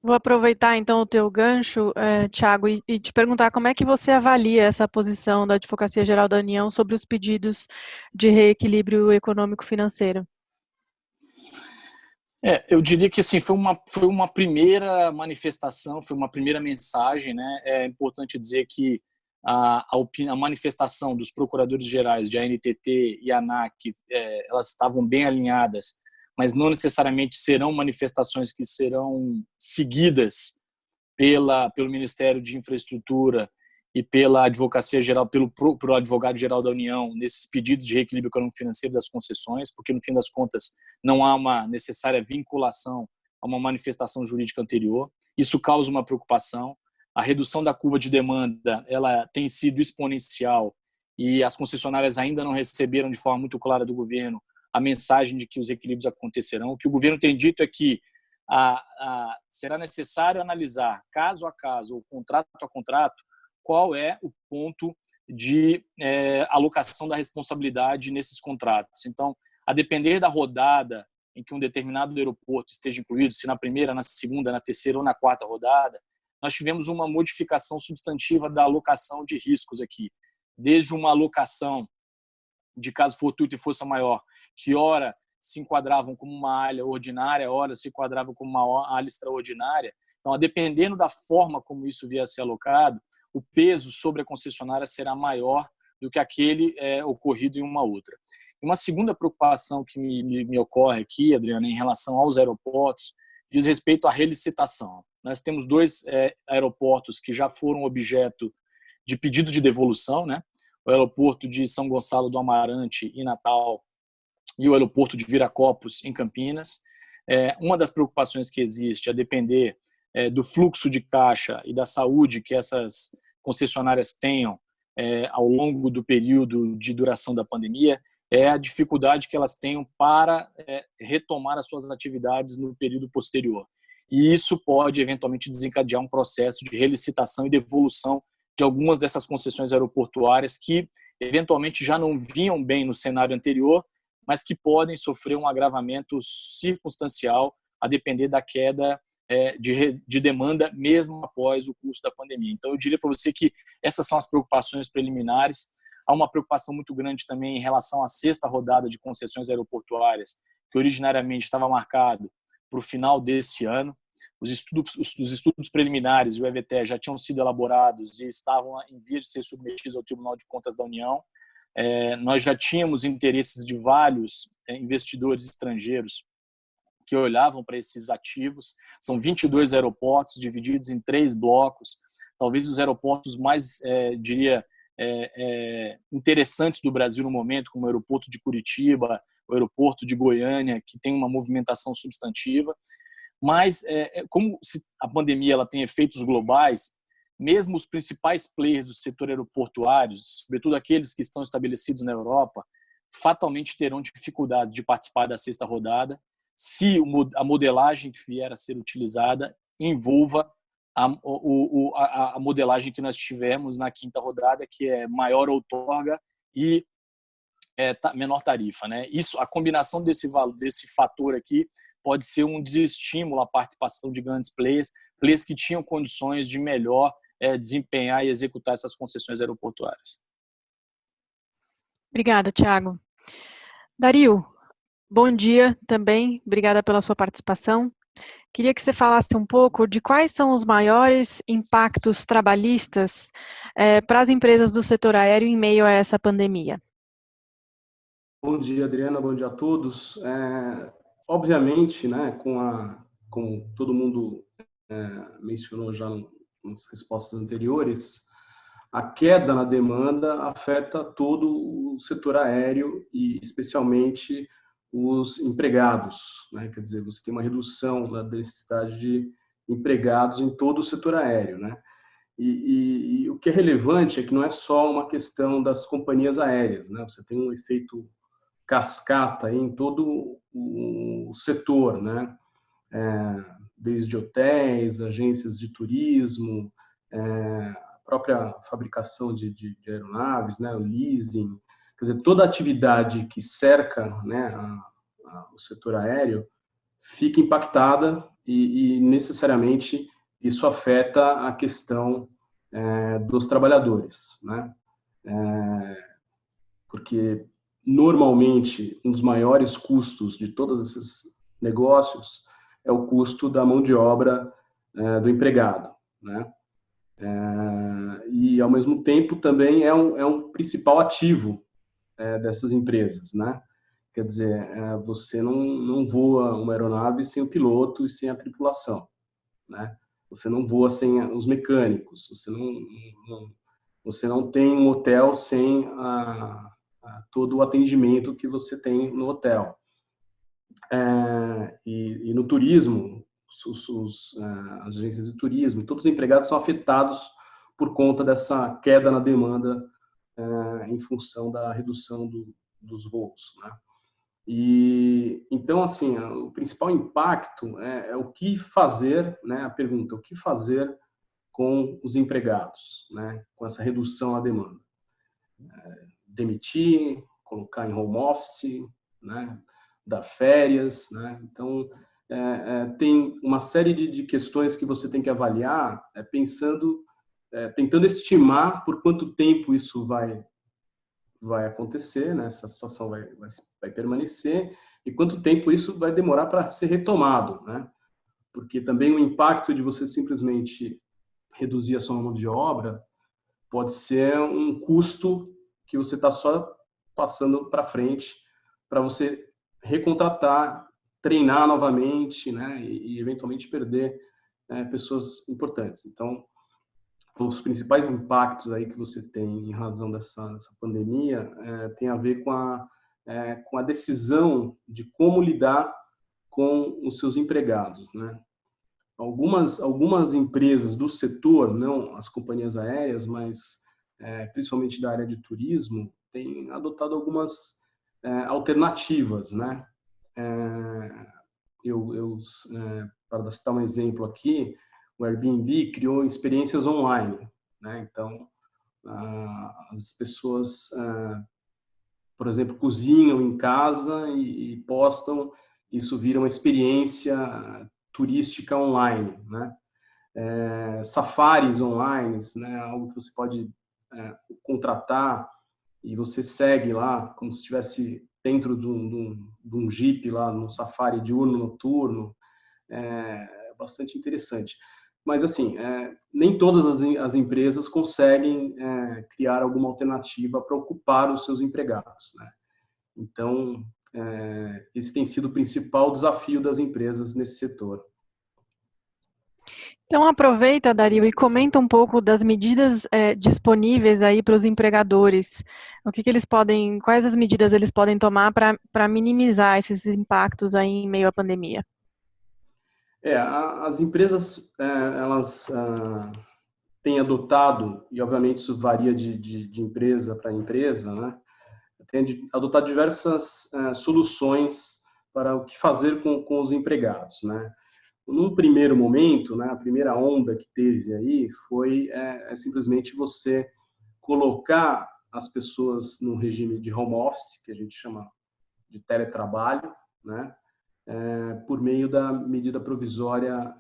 Vou aproveitar então o teu gancho, Thiago, e te perguntar como é que você avalia essa posição da Advocacia Geral da União sobre os pedidos de reequilíbrio econômico-financeiro. Eu diria que assim, foi uma primeira manifestação, foi uma primeira mensagem, né? É importante dizer que a manifestação dos procuradores gerais de ANTT e ANAC, elas estavam bem alinhadas, mas não necessariamente serão manifestações que serão seguidas pelo Ministério de Infraestrutura e pela Advocacia Geral, pelo Advogado-Geral da União, nesses pedidos de reequilíbrio econômico-financeiro das concessões, porque, no fim das contas, não há uma necessária vinculação a uma manifestação jurídica anterior. Isso causa uma preocupação. A redução da curva de demanda, ela tem sido exponencial e as concessionárias ainda não receberam de forma muito clara do governo a mensagem de que os equilíbrios acontecerão. O que o governo tem dito é que será necessário analisar, caso a caso, ou contrato a contrato, qual é o ponto de alocação da responsabilidade nesses contratos. Então, a depender da rodada em que um determinado aeroporto esteja incluído, se na primeira, na segunda, na terceira ou na quarta rodada, nós tivemos uma modificação substantiva da alocação de riscos aqui. Desde uma alocação de caso fortuito e força maior, que ora se enquadravam como uma área ordinária, ora se enquadravam como uma área extraordinária. Então, dependendo da forma como isso vier a ser alocado, o peso sobre a concessionária será maior do que aquele ocorrido em uma outra. E uma segunda preocupação que me ocorre aqui, Adriana, em relação aos aeroportos, diz respeito à relicitação. Nós temos 2 aeroportos que já foram objeto de pedido de devolução, né? O aeroporto de São Gonçalo do Amarante, em Natal, e o aeroporto de Viracopos, em Campinas. Uma das preocupações que existe, a depender do fluxo de caixa e da saúde que essas concessionárias tenham ao longo do período de duração da pandemia, é a dificuldade que elas tenham para retomar as suas atividades no período posterior. E isso pode, eventualmente, desencadear um processo de relicitação e devolução de algumas dessas concessões aeroportuárias que, eventualmente, já não vinham bem no cenário anterior, mas que podem sofrer um agravamento circunstancial a depender da queda de demanda, mesmo após o curso da pandemia. Então, eu diria para você que essas são as preocupações preliminares. Há uma preocupação muito grande também em relação à 6ª rodada de concessões aeroportuárias, que originariamente estava marcado para o final desse ano. Os estudos preliminares e o EVTE já tinham sido elaborados e estavam em vias de ser submetidos ao Tribunal de Contas da União. Nós já tínhamos interesses de vários investidores estrangeiros que olhavam para esses ativos. São 22 aeroportos divididos em 3 blocos, talvez os aeroportos mais, interessantes do Brasil no momento, como o aeroporto de Curitiba, o aeroporto de Goiânia, que tem uma movimentação substantiva. Mas, como a pandemia ela tem efeitos globais, mesmo os principais players do setor aeroportuário, sobretudo aqueles que estão estabelecidos na Europa, fatalmente terão dificuldade de participar da 6ª rodada, se a modelagem que vier a ser utilizada envolva a modelagem que nós tivemos na 5ª rodada, que é maior outorga e menor tarifa, né? Isso, a combinação desse fator aqui pode ser um desestímulo à participação de grandes players que tinham condições de melhor desempenhar e executar essas concessões aeroportuárias. Obrigada, Thiago. Dario, bom dia também, obrigada pela sua participação. Queria que você falasse um pouco de quais são os maiores impactos trabalhistas para as empresas do setor aéreo em meio a essa pandemia. Bom dia, Adriana, bom dia a todos. Obviamente, né, como todo mundo mencionou já nas respostas anteriores, a queda na demanda afeta todo o setor aéreo e especialmente os empregados, né? Quer dizer, você tem uma redução da necessidade de empregados em todo o setor aéreo, né? E o que é relevante é que não é só uma questão das companhias aéreas, né? Você tem um efeito cascata aí em todo o setor, né? Desde hotéis, agências de turismo, a própria fabricação de aeronaves, né? O leasing. Quer dizer, toda a atividade que cerca, né, o setor aéreo fica impactada e necessariamente isso afeta a questão dos trabalhadores, né? Porque normalmente um dos maiores custos de todos esses negócios é o custo da mão de obra do empregado, né? E, ao mesmo tempo, também é um principal ativo dessas empresas, né? Quer dizer, você não voa uma aeronave sem o piloto e sem a tripulação, né? Você não voa sem os mecânicos, você não tem um hotel sem todo o atendimento que você tem no hotel. E no turismo, as agências de turismo, todos os empregados são afetados por conta dessa queda na demanda em função da redução dos voos, né? E então, assim, o principal impacto é o que fazer, né? A pergunta, o que fazer com os empregados, né? Com essa redução na demanda? Demitir, colocar em home office, né? Dar férias, né? Então, tem uma série de questões que você tem que avaliar, tentando estimar por quanto tempo isso vai acontecer, né? Essa situação vai permanecer e quanto tempo isso vai demorar para ser retomado, né? Porque também o impacto de você simplesmente reduzir a sua mão de obra pode ser um custo que você está só passando para frente para você recontratar, treinar novamente, né? E eventualmente perder pessoas importantes. Então, os principais impactos aí que você tem em razão dessa pandemia tem a ver com a decisão de como lidar com os seus empregados, né? Algumas empresas do setor, não as companhias aéreas, mas principalmente da área de turismo, têm adotado algumas alternativas, né? Para citar um exemplo aqui, o Airbnb criou experiências online, né? Então, as pessoas, por exemplo, cozinham em casa e postam, isso vira uma experiência turística online, né? Safaris online, né? Algo que você pode contratar e você segue lá como se estivesse dentro de um Jeep lá no safari diurno noturno. Bastante interessante. Mas, assim, nem todas as empresas conseguem criar alguma alternativa para ocupar os seus empregados, né? Então, esse tem sido o principal desafio das empresas nesse setor. Então aproveita, Dario, e comenta um pouco das medidas disponíveis aí para os empregadores. O que eles podem, quais as medidas eles podem tomar para minimizar esses impactos aí em meio à pandemia? As empresas, elas têm adotado, e obviamente isso varia de empresa para empresa, né? Tem adotado diversas soluções para o que fazer com os empregados, né? Num primeiro momento, né, a primeira onda que teve aí foi simplesmente você colocar as pessoas no regime de home office, que a gente chama de teletrabalho, né? Por meio da medida provisória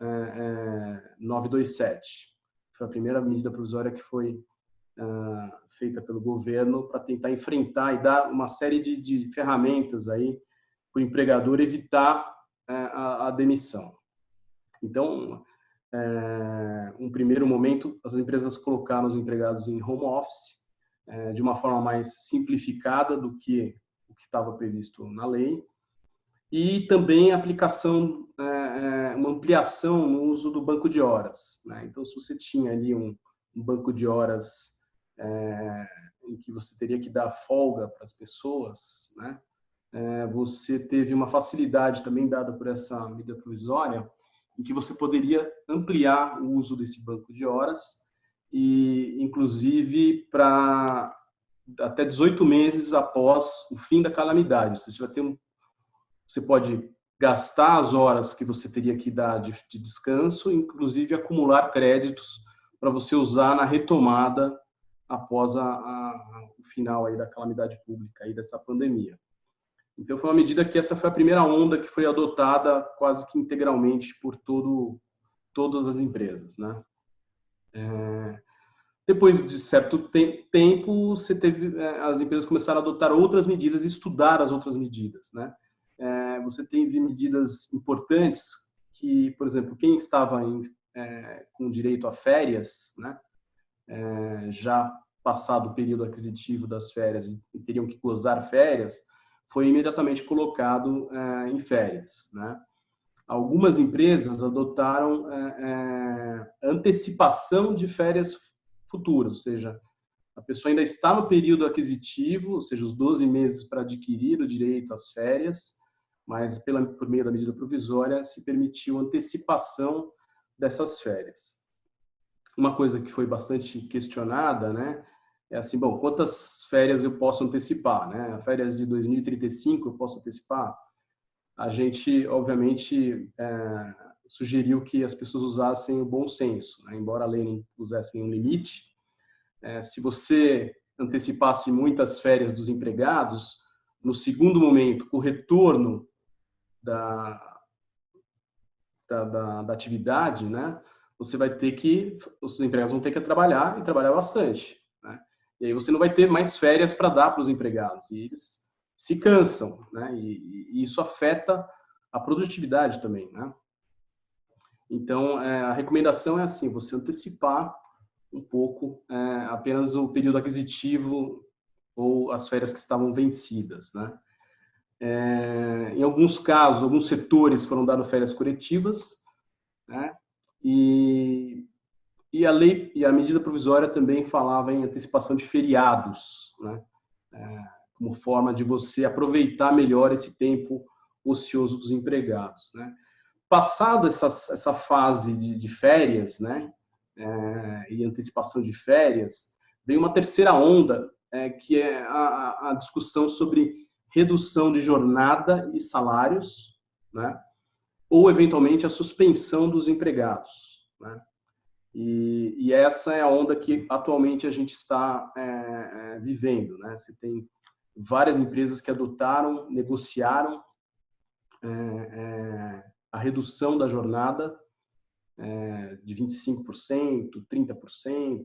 927. Foi a primeira medida provisória que foi feita pelo governo para tentar enfrentar e dar uma série de ferramentas aí para o empregador evitar a demissão. Então, um primeiro momento, as empresas colocaram os empregados em home office de uma forma mais simplificada do que o que estava previsto na lei, e também a aplicação, uma ampliação no uso do banco de horas, né? Então, se você tinha ali um banco de horas em que você teria que dar folga para as pessoas, né? Você teve uma facilidade também dada por essa medida provisória, em que você poderia ampliar o uso desse banco de horas e, inclusive, para até 18 meses após o fim da calamidade. Você pode gastar as horas que você teria que dar de descanso, inclusive acumular créditos para você usar na retomada após o final aí da calamidade pública, aí dessa pandemia. Então, foi uma medida que essa foi a primeira onda que foi adotada quase que integralmente por todas as empresas, né? Depois de certo tempo, as empresas começaram a adotar outras medidas e estudar as outras medidas, né? Você teve medidas importantes que, por exemplo, quem estava com direito a férias, né? já passado o período aquisitivo das férias e teriam que gozar férias, foi imediatamente colocado em férias, né? Algumas empresas adotaram antecipação de férias futuras, ou seja, a pessoa ainda está no período aquisitivo, ou seja, os 12 meses para adquirir o direito às férias, mas por meio da medida provisória se permitiu antecipação dessas férias. Uma coisa que foi bastante questionada, né, é assim, bom, quantas férias eu posso antecipar, né? Férias de 2035 eu posso antecipar? A gente, obviamente, sugeriu que as pessoas usassem o bom senso, né? Embora a lei não usasse um limite. Se você antecipasse muitas férias dos empregados, no segundo momento, com o retorno da atividade, né, os empregados vão ter que trabalhar e trabalhar bastante, né? E aí você não vai ter mais férias para dar para os empregados, e eles se cansam, né? E isso afeta a produtividade também, né? Então, a recomendação é assim, você antecipar um pouco apenas o período aquisitivo ou as férias que estavam vencidas, né? Em alguns casos, alguns setores foram dados férias coletivas, né? E a lei e a medida provisória também falava em antecipação de feriados, né? Como forma de você aproveitar melhor esse tempo ocioso dos empregados, né? Passado essa fase de férias, né? E antecipação de férias, veio uma terceira onda, que é a discussão sobre redução de jornada e salários, né? Ou, eventualmente, a suspensão dos empregados, né? E essa é a onda que atualmente a gente está vivendo, né? Você tem várias empresas que adotaram, negociaram a redução da jornada de 25%, 30%.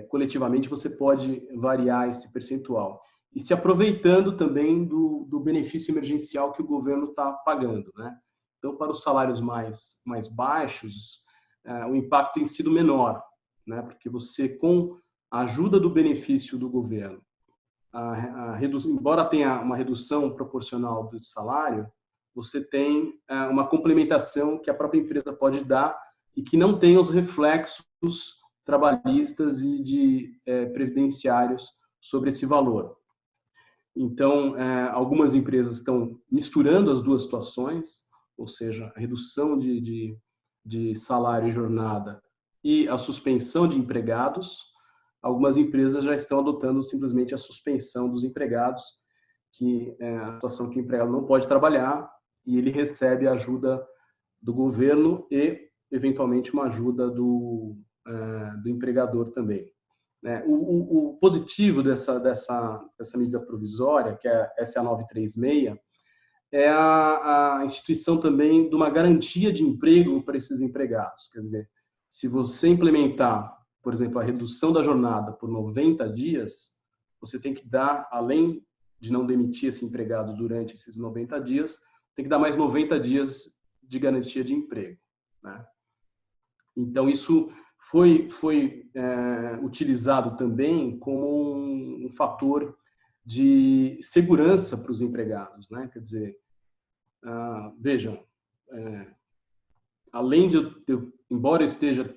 Coletivamente você pode variar esse percentual. E se aproveitando também do benefício emergencial que o governo está pagando, né? Então, para os salários mais baixos, o impacto tem sido menor, né? Porque você, com a ajuda do benefício do governo, embora tenha uma redução proporcional do salário, você tem uma complementação que a própria empresa pode dar e que não tem os reflexos trabalhistas e de previdenciários sobre esse valor. Então, algumas empresas estão misturando as duas situações, ou seja, a redução de salário e jornada e a suspensão de empregados. Algumas empresas já estão adotando simplesmente a suspensão dos empregados, que é a situação que o empregado não pode trabalhar e ele recebe a ajuda do governo e, eventualmente, uma ajuda do empregador também. O positivo dessa medida provisória, que essa é a 936, é a instituição também de uma garantia de emprego para esses empregados. Quer dizer, se você implementar, por exemplo, a redução da jornada por 90 dias, você tem que dar, além de não demitir esse empregado durante esses 90 dias, tem que dar mais 90 dias de garantia de emprego, né? Então, isso foi utilizado também como um fator de segurança para os empregados, né? Quer dizer, vejam, além embora eu esteja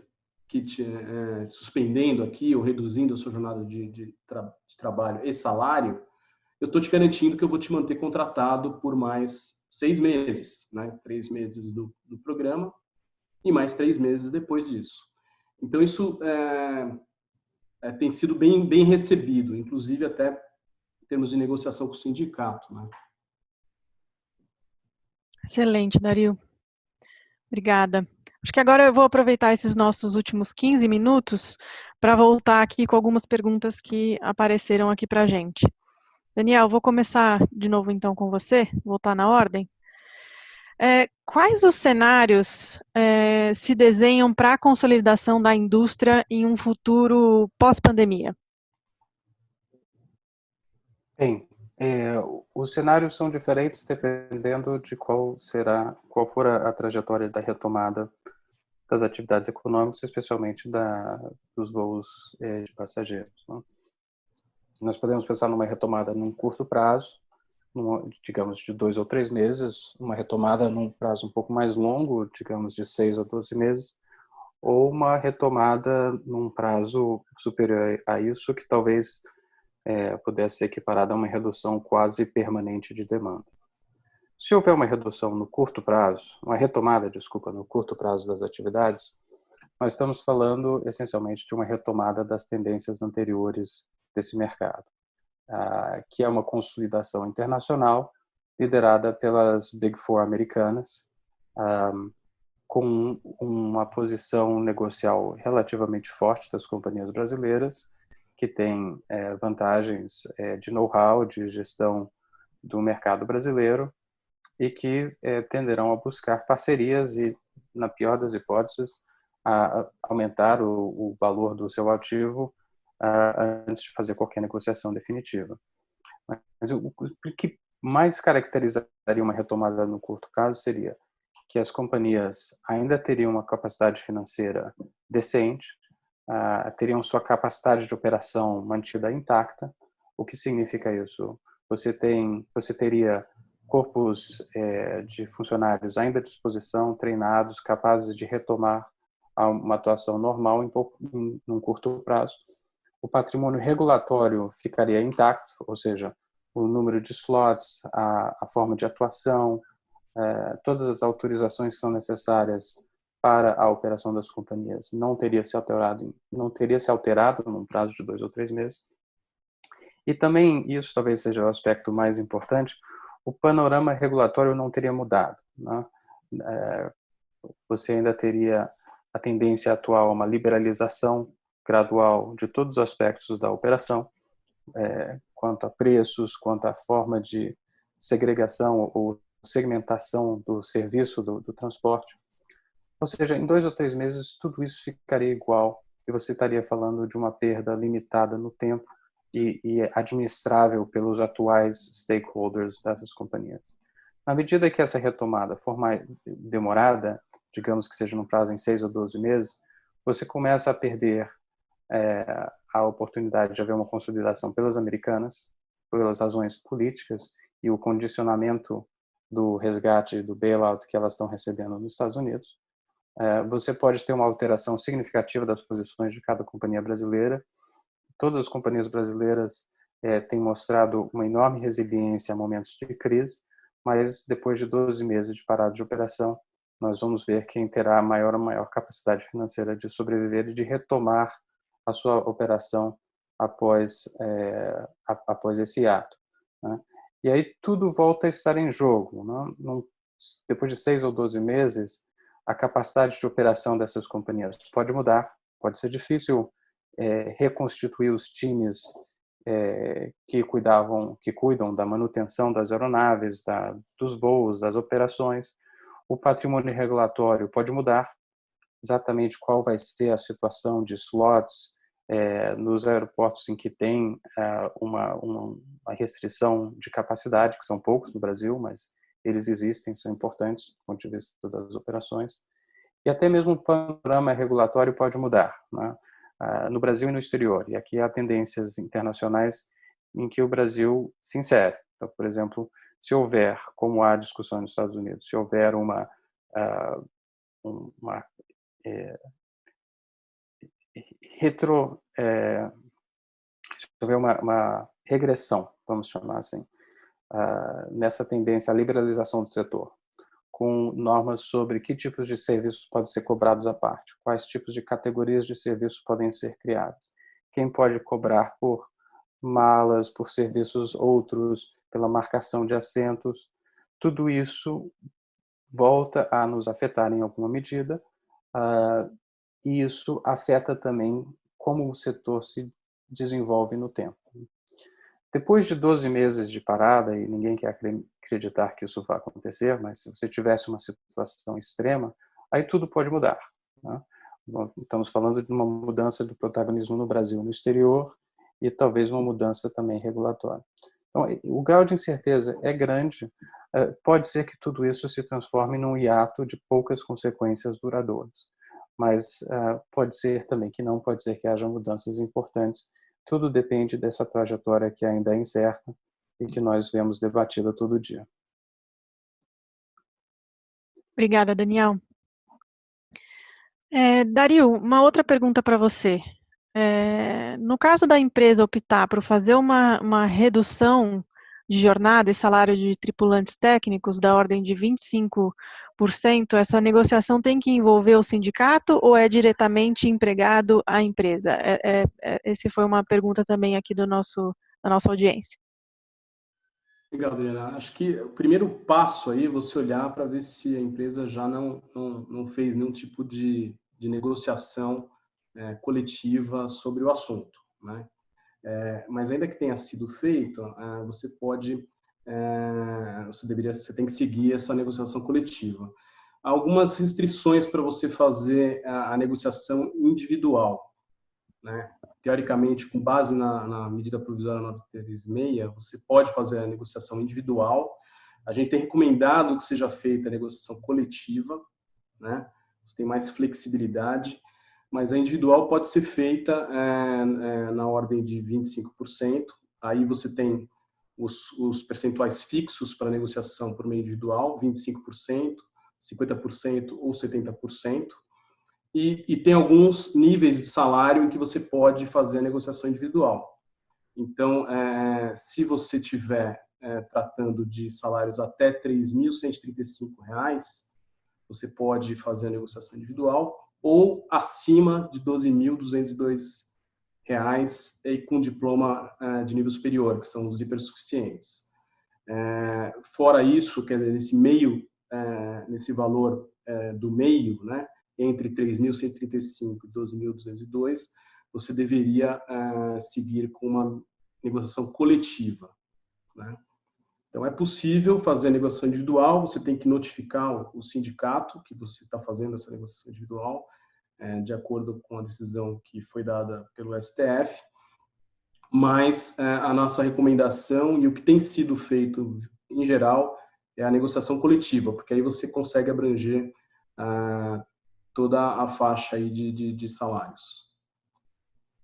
suspendendo aqui ou reduzindo a sua jornada de trabalho e salário, eu estou te garantindo que eu vou te manter contratado por mais 6 meses, né? 3 meses do programa e mais 3 meses depois disso. Então, isso tem sido bem recebido, inclusive até em termos de negociação com o sindicato, né? Excelente, Dario. Obrigada. Acho que agora eu vou aproveitar esses nossos últimos 15 minutos para voltar aqui com algumas perguntas que apareceram aqui para a gente. Daniel, vou começar de novo então com você, voltar na ordem. Quais os cenários se desenham para a consolidação da indústria em um futuro pós-pandemia? Bem, os cenários são diferentes dependendo de qual for a trajetória da retomada das atividades econômicas, especialmente dos voos de passageiros. Né? Nós podemos pensar numa retomada num curto prazo, digamos de 2 ou 3 meses, uma retomada num prazo um pouco mais longo, digamos de 6 a 12 meses, ou uma retomada num prazo superior a isso, que talvez pudesse ser equiparada a uma redução quase permanente de demanda. Se houver uma redução no curto prazo, uma retomada, desculpa, no curto prazo das atividades, nós estamos falando essencialmente de uma retomada das tendências anteriores desse mercado, que é uma consolidação internacional liderada pelas Big Four americanas, com uma posição negocial relativamente forte das companhias brasileiras, que têm vantagens de know-how, de gestão do mercado brasileiro, e que tenderão a buscar parcerias e, na pior das hipóteses, a aumentar o valor do seu ativo antes de fazer qualquer negociação definitiva. Mas o que mais caracterizaria uma retomada no curto prazo seria que as companhias ainda teriam uma capacidade financeira decente, teriam sua capacidade de operação mantida intacta. O que significa isso? Você teria corpos de funcionários ainda à disposição, treinados, capazes de retomar uma atuação normal em um curto prazo. O patrimônio regulatório ficaria intacto, ou seja, o número de slots, a forma de atuação, todas as autorizações que são necessárias para a operação das companhias não teria se alterado num prazo de 2 ou 3 meses. E também, isso talvez seja o aspecto mais importante, o panorama regulatório não teria mudado. Né? Você ainda teria a tendência atual a uma liberalização gradual de todos os aspectos da operação, quanto a preços, quanto à forma de segregação ou segmentação do serviço do transporte. Ou seja, em 2 ou 3 meses, tudo isso ficaria igual e você estaria falando de uma perda limitada no tempo e administrável pelos atuais stakeholders dessas companhias. Na medida que essa retomada for mais demorada, digamos que seja num prazo em 6 ou 12 meses, você começa a perder a oportunidade de haver uma consolidação pelas americanas, pelas razões políticas e o condicionamento do resgate, do bailout que elas estão recebendo nos Estados Unidos. Você pode ter uma alteração significativa das posições de cada companhia brasileira. Todas as companhias brasileiras têm mostrado uma enorme resiliência a momentos de crise, mas depois de 12 meses de parada de operação, nós vamos ver quem terá a maior capacidade financeira de sobreviver e de retomar a sua operação após esse ato. Né? E aí tudo volta a estar em jogo. Né? Depois de 6 ou 12 meses, a capacidade de operação dessas companhias pode mudar, pode ser difícil reconstituir os times que cuidam da manutenção das aeronaves, dos voos, das operações. O patrimônio regulatório pode mudar, exatamente qual vai ser a situação de slots nos aeroportos em que tem uma restrição de capacidade, que são poucos no Brasil, mas eles existem, são importantes do ponto de vista das operações. E até mesmo o panorama regulatório pode mudar, né? No Brasil e no exterior. E aqui há tendências internacionais em que o Brasil se insere. Então, por exemplo, se houver, como há discussão nos Estados Unidos, se houver uma regressão, vamos chamar assim, nessa tendência à liberalização do setor, com normas sobre que tipos de serviços podem ser cobrados à parte, quais tipos de categorias de serviços podem ser criadas, quem pode cobrar por malas, por serviços outros, pela marcação de assentos. Tudo isso volta a nos afetar em alguma medida, e isso afeta também como o setor se desenvolve no tempo. Depois de 12 meses de parada, e ninguém quer acreditar que isso vai acontecer, mas se você tivesse uma situação extrema, aí tudo pode mudar. Né? Estamos falando de uma mudança do protagonismo no Brasil, no exterior, e talvez uma mudança também regulatória. Então, o grau de incerteza é grande, pode ser que tudo isso se transforme num hiato de poucas consequências duradouras. mas pode ser também que não, pode ser que haja mudanças importantes. Tudo depende dessa trajetória que ainda é incerta e que nós vemos debatida todo dia. Obrigada, Daniel. Dario, uma outra pergunta para você. No caso da empresa optar por fazer uma redução de jornada e salário de tripulantes técnicos da ordem de 25%, essa negociação tem que envolver o sindicato ou é diretamente empregado à empresa? Essa foi uma pergunta também aqui da nossa audiência. Legal, Adriana. Acho que o primeiro passo aí é você olhar para ver se a empresa já não fez nenhum tipo de negociação coletiva sobre o assunto, né? Mas ainda que tenha sido feito, você tem que seguir essa negociação coletiva. Há algumas restrições para você fazer a negociação individual, né? Teoricamente, com base na medida provisória 936, você pode fazer a negociação individual. A gente tem recomendado que seja feita a negociação coletiva, né? Você tem mais flexibilidade, mas a individual pode ser feita na ordem de 25%. Aí você tem os percentuais fixos para negociação por meio individual, 25%, 50% ou 70%. E tem alguns níveis de salário em que você pode fazer a negociação individual. Então, se você estiver tratando de salários até R$ 3.135, você pode fazer a negociação individual, ou acima de R$ 12.202 e com diploma de nível superior, que são os hipersuficientes. Fora isso, quer dizer, nesse valor do meio, né, entre 3.135 e 12.202, você deveria seguir com uma negociação coletiva, né? Então, é possível fazer a negociação individual, você tem que notificar o sindicato que você está fazendo essa negociação individual, de acordo com a decisão que foi dada pelo STF, mas a nossa recomendação e o que tem sido feito, em geral, é a negociação coletiva, porque aí você consegue abranger toda a faixa aí de salários.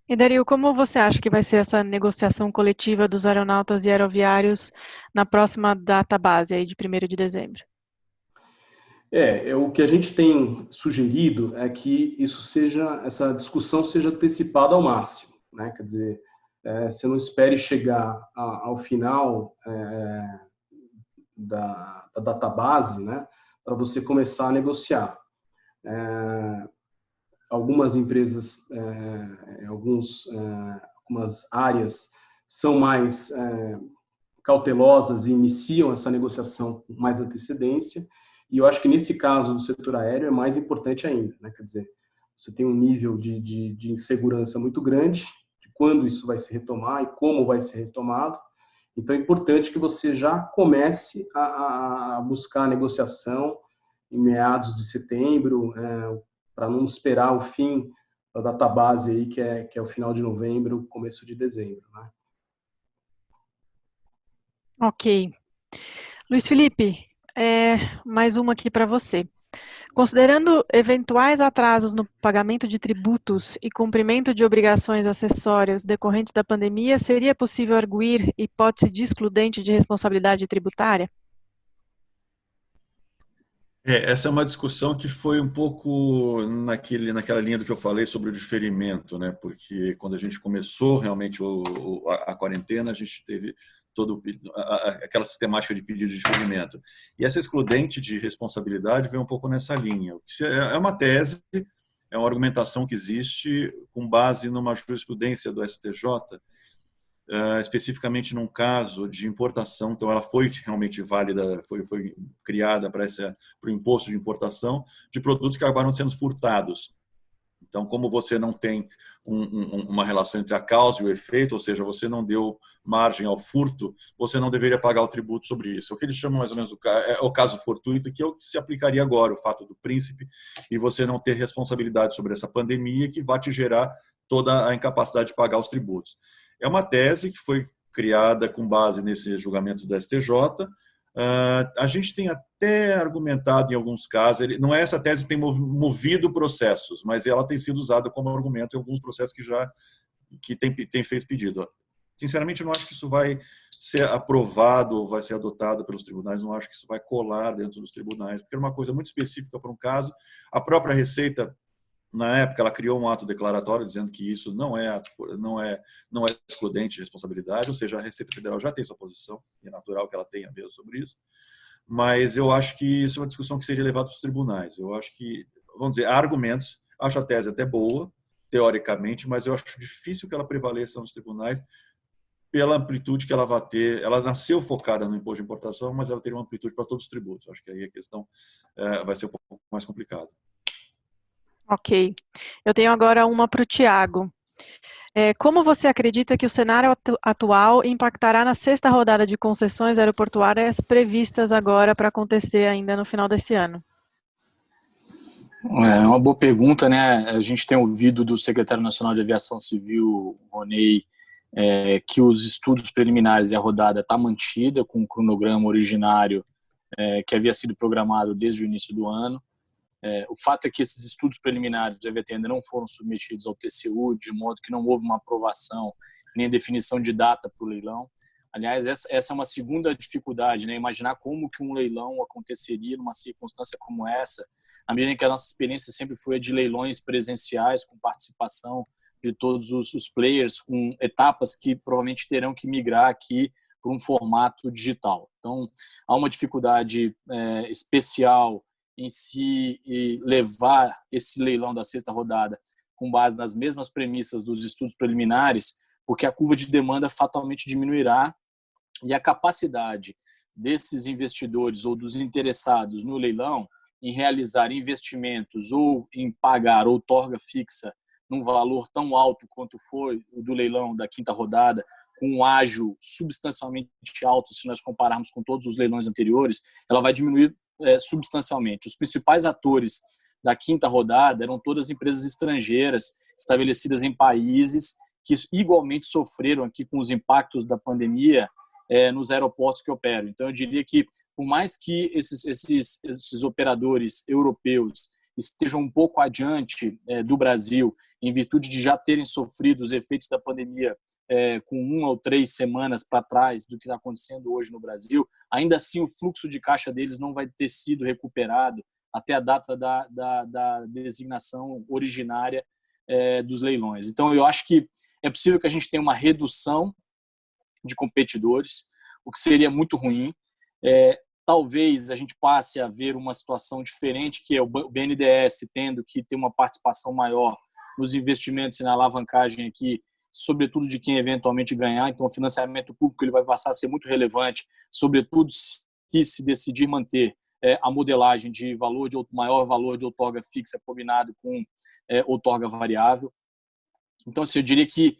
E Dario, como você acha que vai ser essa negociação coletiva dos aeronautas e aeroviários na próxima data base, aí de 1º de dezembro? O que a gente tem sugerido é que essa discussão seja antecipada ao máximo, né? Quer dizer, você não espere chegar ao final da data base, né, para você começar a negociar. Algumas empresas, algumas áreas são mais cautelosas e iniciam essa negociação com mais antecedência, e eu acho que nesse caso do setor aéreo é mais importante ainda, né? Quer dizer, você tem um nível de insegurança muito grande de quando isso vai se retomar e como vai ser retomado. Então é importante que você já comece a buscar a negociação em meados de setembro, para não esperar o fim da data base aí, que é o final de novembro, começo de dezembro, né? Ok. Luiz Felipe, mais uma aqui para você. Considerando eventuais atrasos no pagamento de tributos e cumprimento de obrigações acessórias decorrentes da pandemia, seria possível arguir hipótese de excludente de responsabilidade tributária? Essa é uma discussão que foi um pouco naquela linha do que eu falei sobre o diferimento, né? Porque quando a gente começou realmente a quarentena, a gente teve aquela sistemática de pedido de diferimento. E essa excludente de responsabilidade veio um pouco nessa linha. É uma tese, é uma argumentação que existe com base numa jurisprudência do STJ, especificamente num caso de importação. Então ela foi realmente válida, foi criada para o imposto de importação de produtos que acabaram sendo furtados. Então, como você não tem uma relação entre a causa e o efeito, ou seja, você não deu margem ao furto, você não deveria pagar o tributo sobre isso. O que eles chamam mais ou menos o caso fortuito, que é o que se aplicaria agora, o fato do príncipe, e você não ter responsabilidade sobre essa pandemia que vai te gerar toda a incapacidade de pagar os tributos. É uma tese que foi criada com base nesse julgamento do STJ. A gente tem até argumentado em alguns casos, não é essa tese que tem movido processos, mas ela tem sido usada como argumento em alguns processos que tem feito pedido. Sinceramente, eu não acho que isso vai ser aprovado ou vai ser adotado pelos tribunais, não acho que isso vai colar dentro dos tribunais, porque é uma coisa muito específica para um caso. A própria Receita, na época, ela criou um ato declaratório dizendo que isso não é excludente de responsabilidade, ou seja, a Receita Federal já tem sua posição, e é natural que ela tenha mesmo sobre isso, mas eu acho que isso é uma discussão que seria levada para os tribunais. Eu acho que, vamos dizer, há argumentos, acho a tese até boa, teoricamente, mas eu acho difícil que ela prevaleça nos tribunais pela amplitude que ela vai ter. Ela nasceu focada no imposto de importação, mas ela teria uma amplitude para todos os tributos. Acho que aí a questão vai ser um pouco mais complicada. Ok. Eu tenho agora uma para o Tiago. Como você acredita que o cenário atual impactará na sexta rodada de concessões aeroportuárias previstas agora para acontecer ainda no final desse ano? É uma boa pergunta, né? A gente tem ouvido do secretário nacional de Aviação Civil, Ronei, que os estudos preliminares e a rodada está mantida com o cronograma originário que havia sido programado desde o início do ano. O fato é que esses estudos preliminares do EVT ainda não foram submetidos ao TCU, de modo que não houve uma aprovação nem definição de data para o leilão. Aliás, essa é uma segunda dificuldade, né? Imaginar como que um leilão aconteceria numa circunstância como essa, à medida que a nossa experiência sempre foi a de leilões presenciais, com participação de todos os players, com etapas que provavelmente terão que migrar aqui para um formato digital. Então, há uma dificuldade especial em si levar esse leilão da sexta rodada com base nas mesmas premissas dos estudos preliminares, porque a curva de demanda fatalmente diminuirá e a capacidade desses investidores ou dos interessados no leilão em realizar investimentos ou em pagar outorga fixa num valor tão alto quanto foi o do leilão da quinta rodada, com um ágio substancialmente alto, se nós compararmos com todos os leilões anteriores, ela vai diminuir substancialmente. Os principais atores da quinta rodada eram todas empresas estrangeiras estabelecidas em países que igualmente sofreram aqui com os impactos da pandemia nos aeroportos que operam. Então, eu diria que, por mais que esses operadores europeus estejam um pouco adiante do Brasil, em virtude de já terem sofrido os efeitos da pandemia com 1 ou 3 semanas para trás do que está acontecendo hoje no Brasil, ainda assim o fluxo de caixa deles não vai ter sido recuperado até a data da designação originária dos leilões. Então, eu acho que é possível que a gente tenha uma redução de competidores, o que seria muito ruim. Talvez a gente passe a ver uma situação diferente, que é o BNDES tendo que ter uma participação maior nos investimentos e na alavancagem aqui, sobretudo de quem eventualmente ganhar. Então, o financiamento público ele vai passar a ser muito relevante, sobretudo se decidir manter a modelagem de maior valor de outorga fixa combinado com outorga variável. Então, assim, eu diria que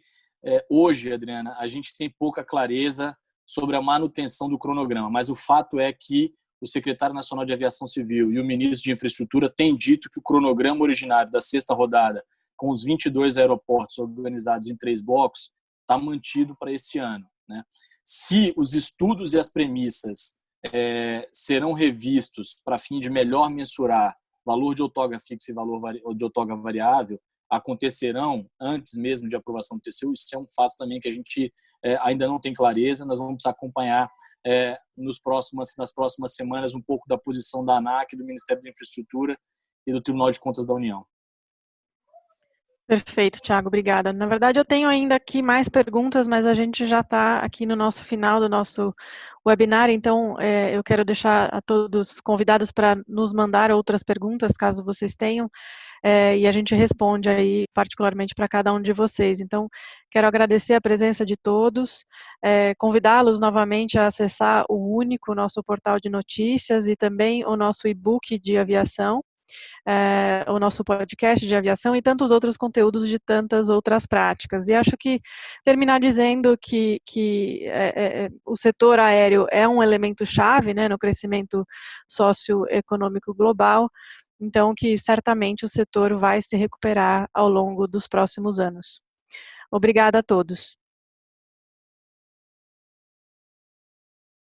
hoje, Adriana, a gente tem pouca clareza sobre a manutenção do cronograma, mas o fato é que o secretário nacional de Aviação Civil e o ministro de Infraestrutura têm dito que o cronograma originário da sexta rodada, com os 22 aeroportos organizados em 3 blocos, está mantido para esse ano, né? Se os estudos e as premissas serão revistos para fim de melhor mensurar valor de outorga fixa e valor de outorga variável, acontecerão antes mesmo de aprovação do TCU, isso é um fato também que a gente ainda não tem clareza. Nós vamos precisar acompanhar nas próximas semanas um pouco da posição da ANAC, do Ministério da Infraestrutura e do Tribunal de Contas da União. Perfeito, Thiago, obrigada. Na verdade, eu tenho ainda aqui mais perguntas, mas a gente já está aqui no nosso final do nosso webinar, então eu quero deixar a todos convidados para nos mandar outras perguntas, caso vocês tenham, e a gente responde aí particularmente para cada um de vocês. Então, quero agradecer a presença de todos, convidá-los novamente a acessar o único nosso portal de notícias e também o nosso e-book de aviação, o nosso podcast de aviação e tantos outros conteúdos de tantas outras práticas. E acho que terminar dizendo que o setor aéreo é um elemento chave, né, no crescimento socioeconômico global, então que certamente o setor vai se recuperar ao longo dos próximos anos. Obrigada a todos.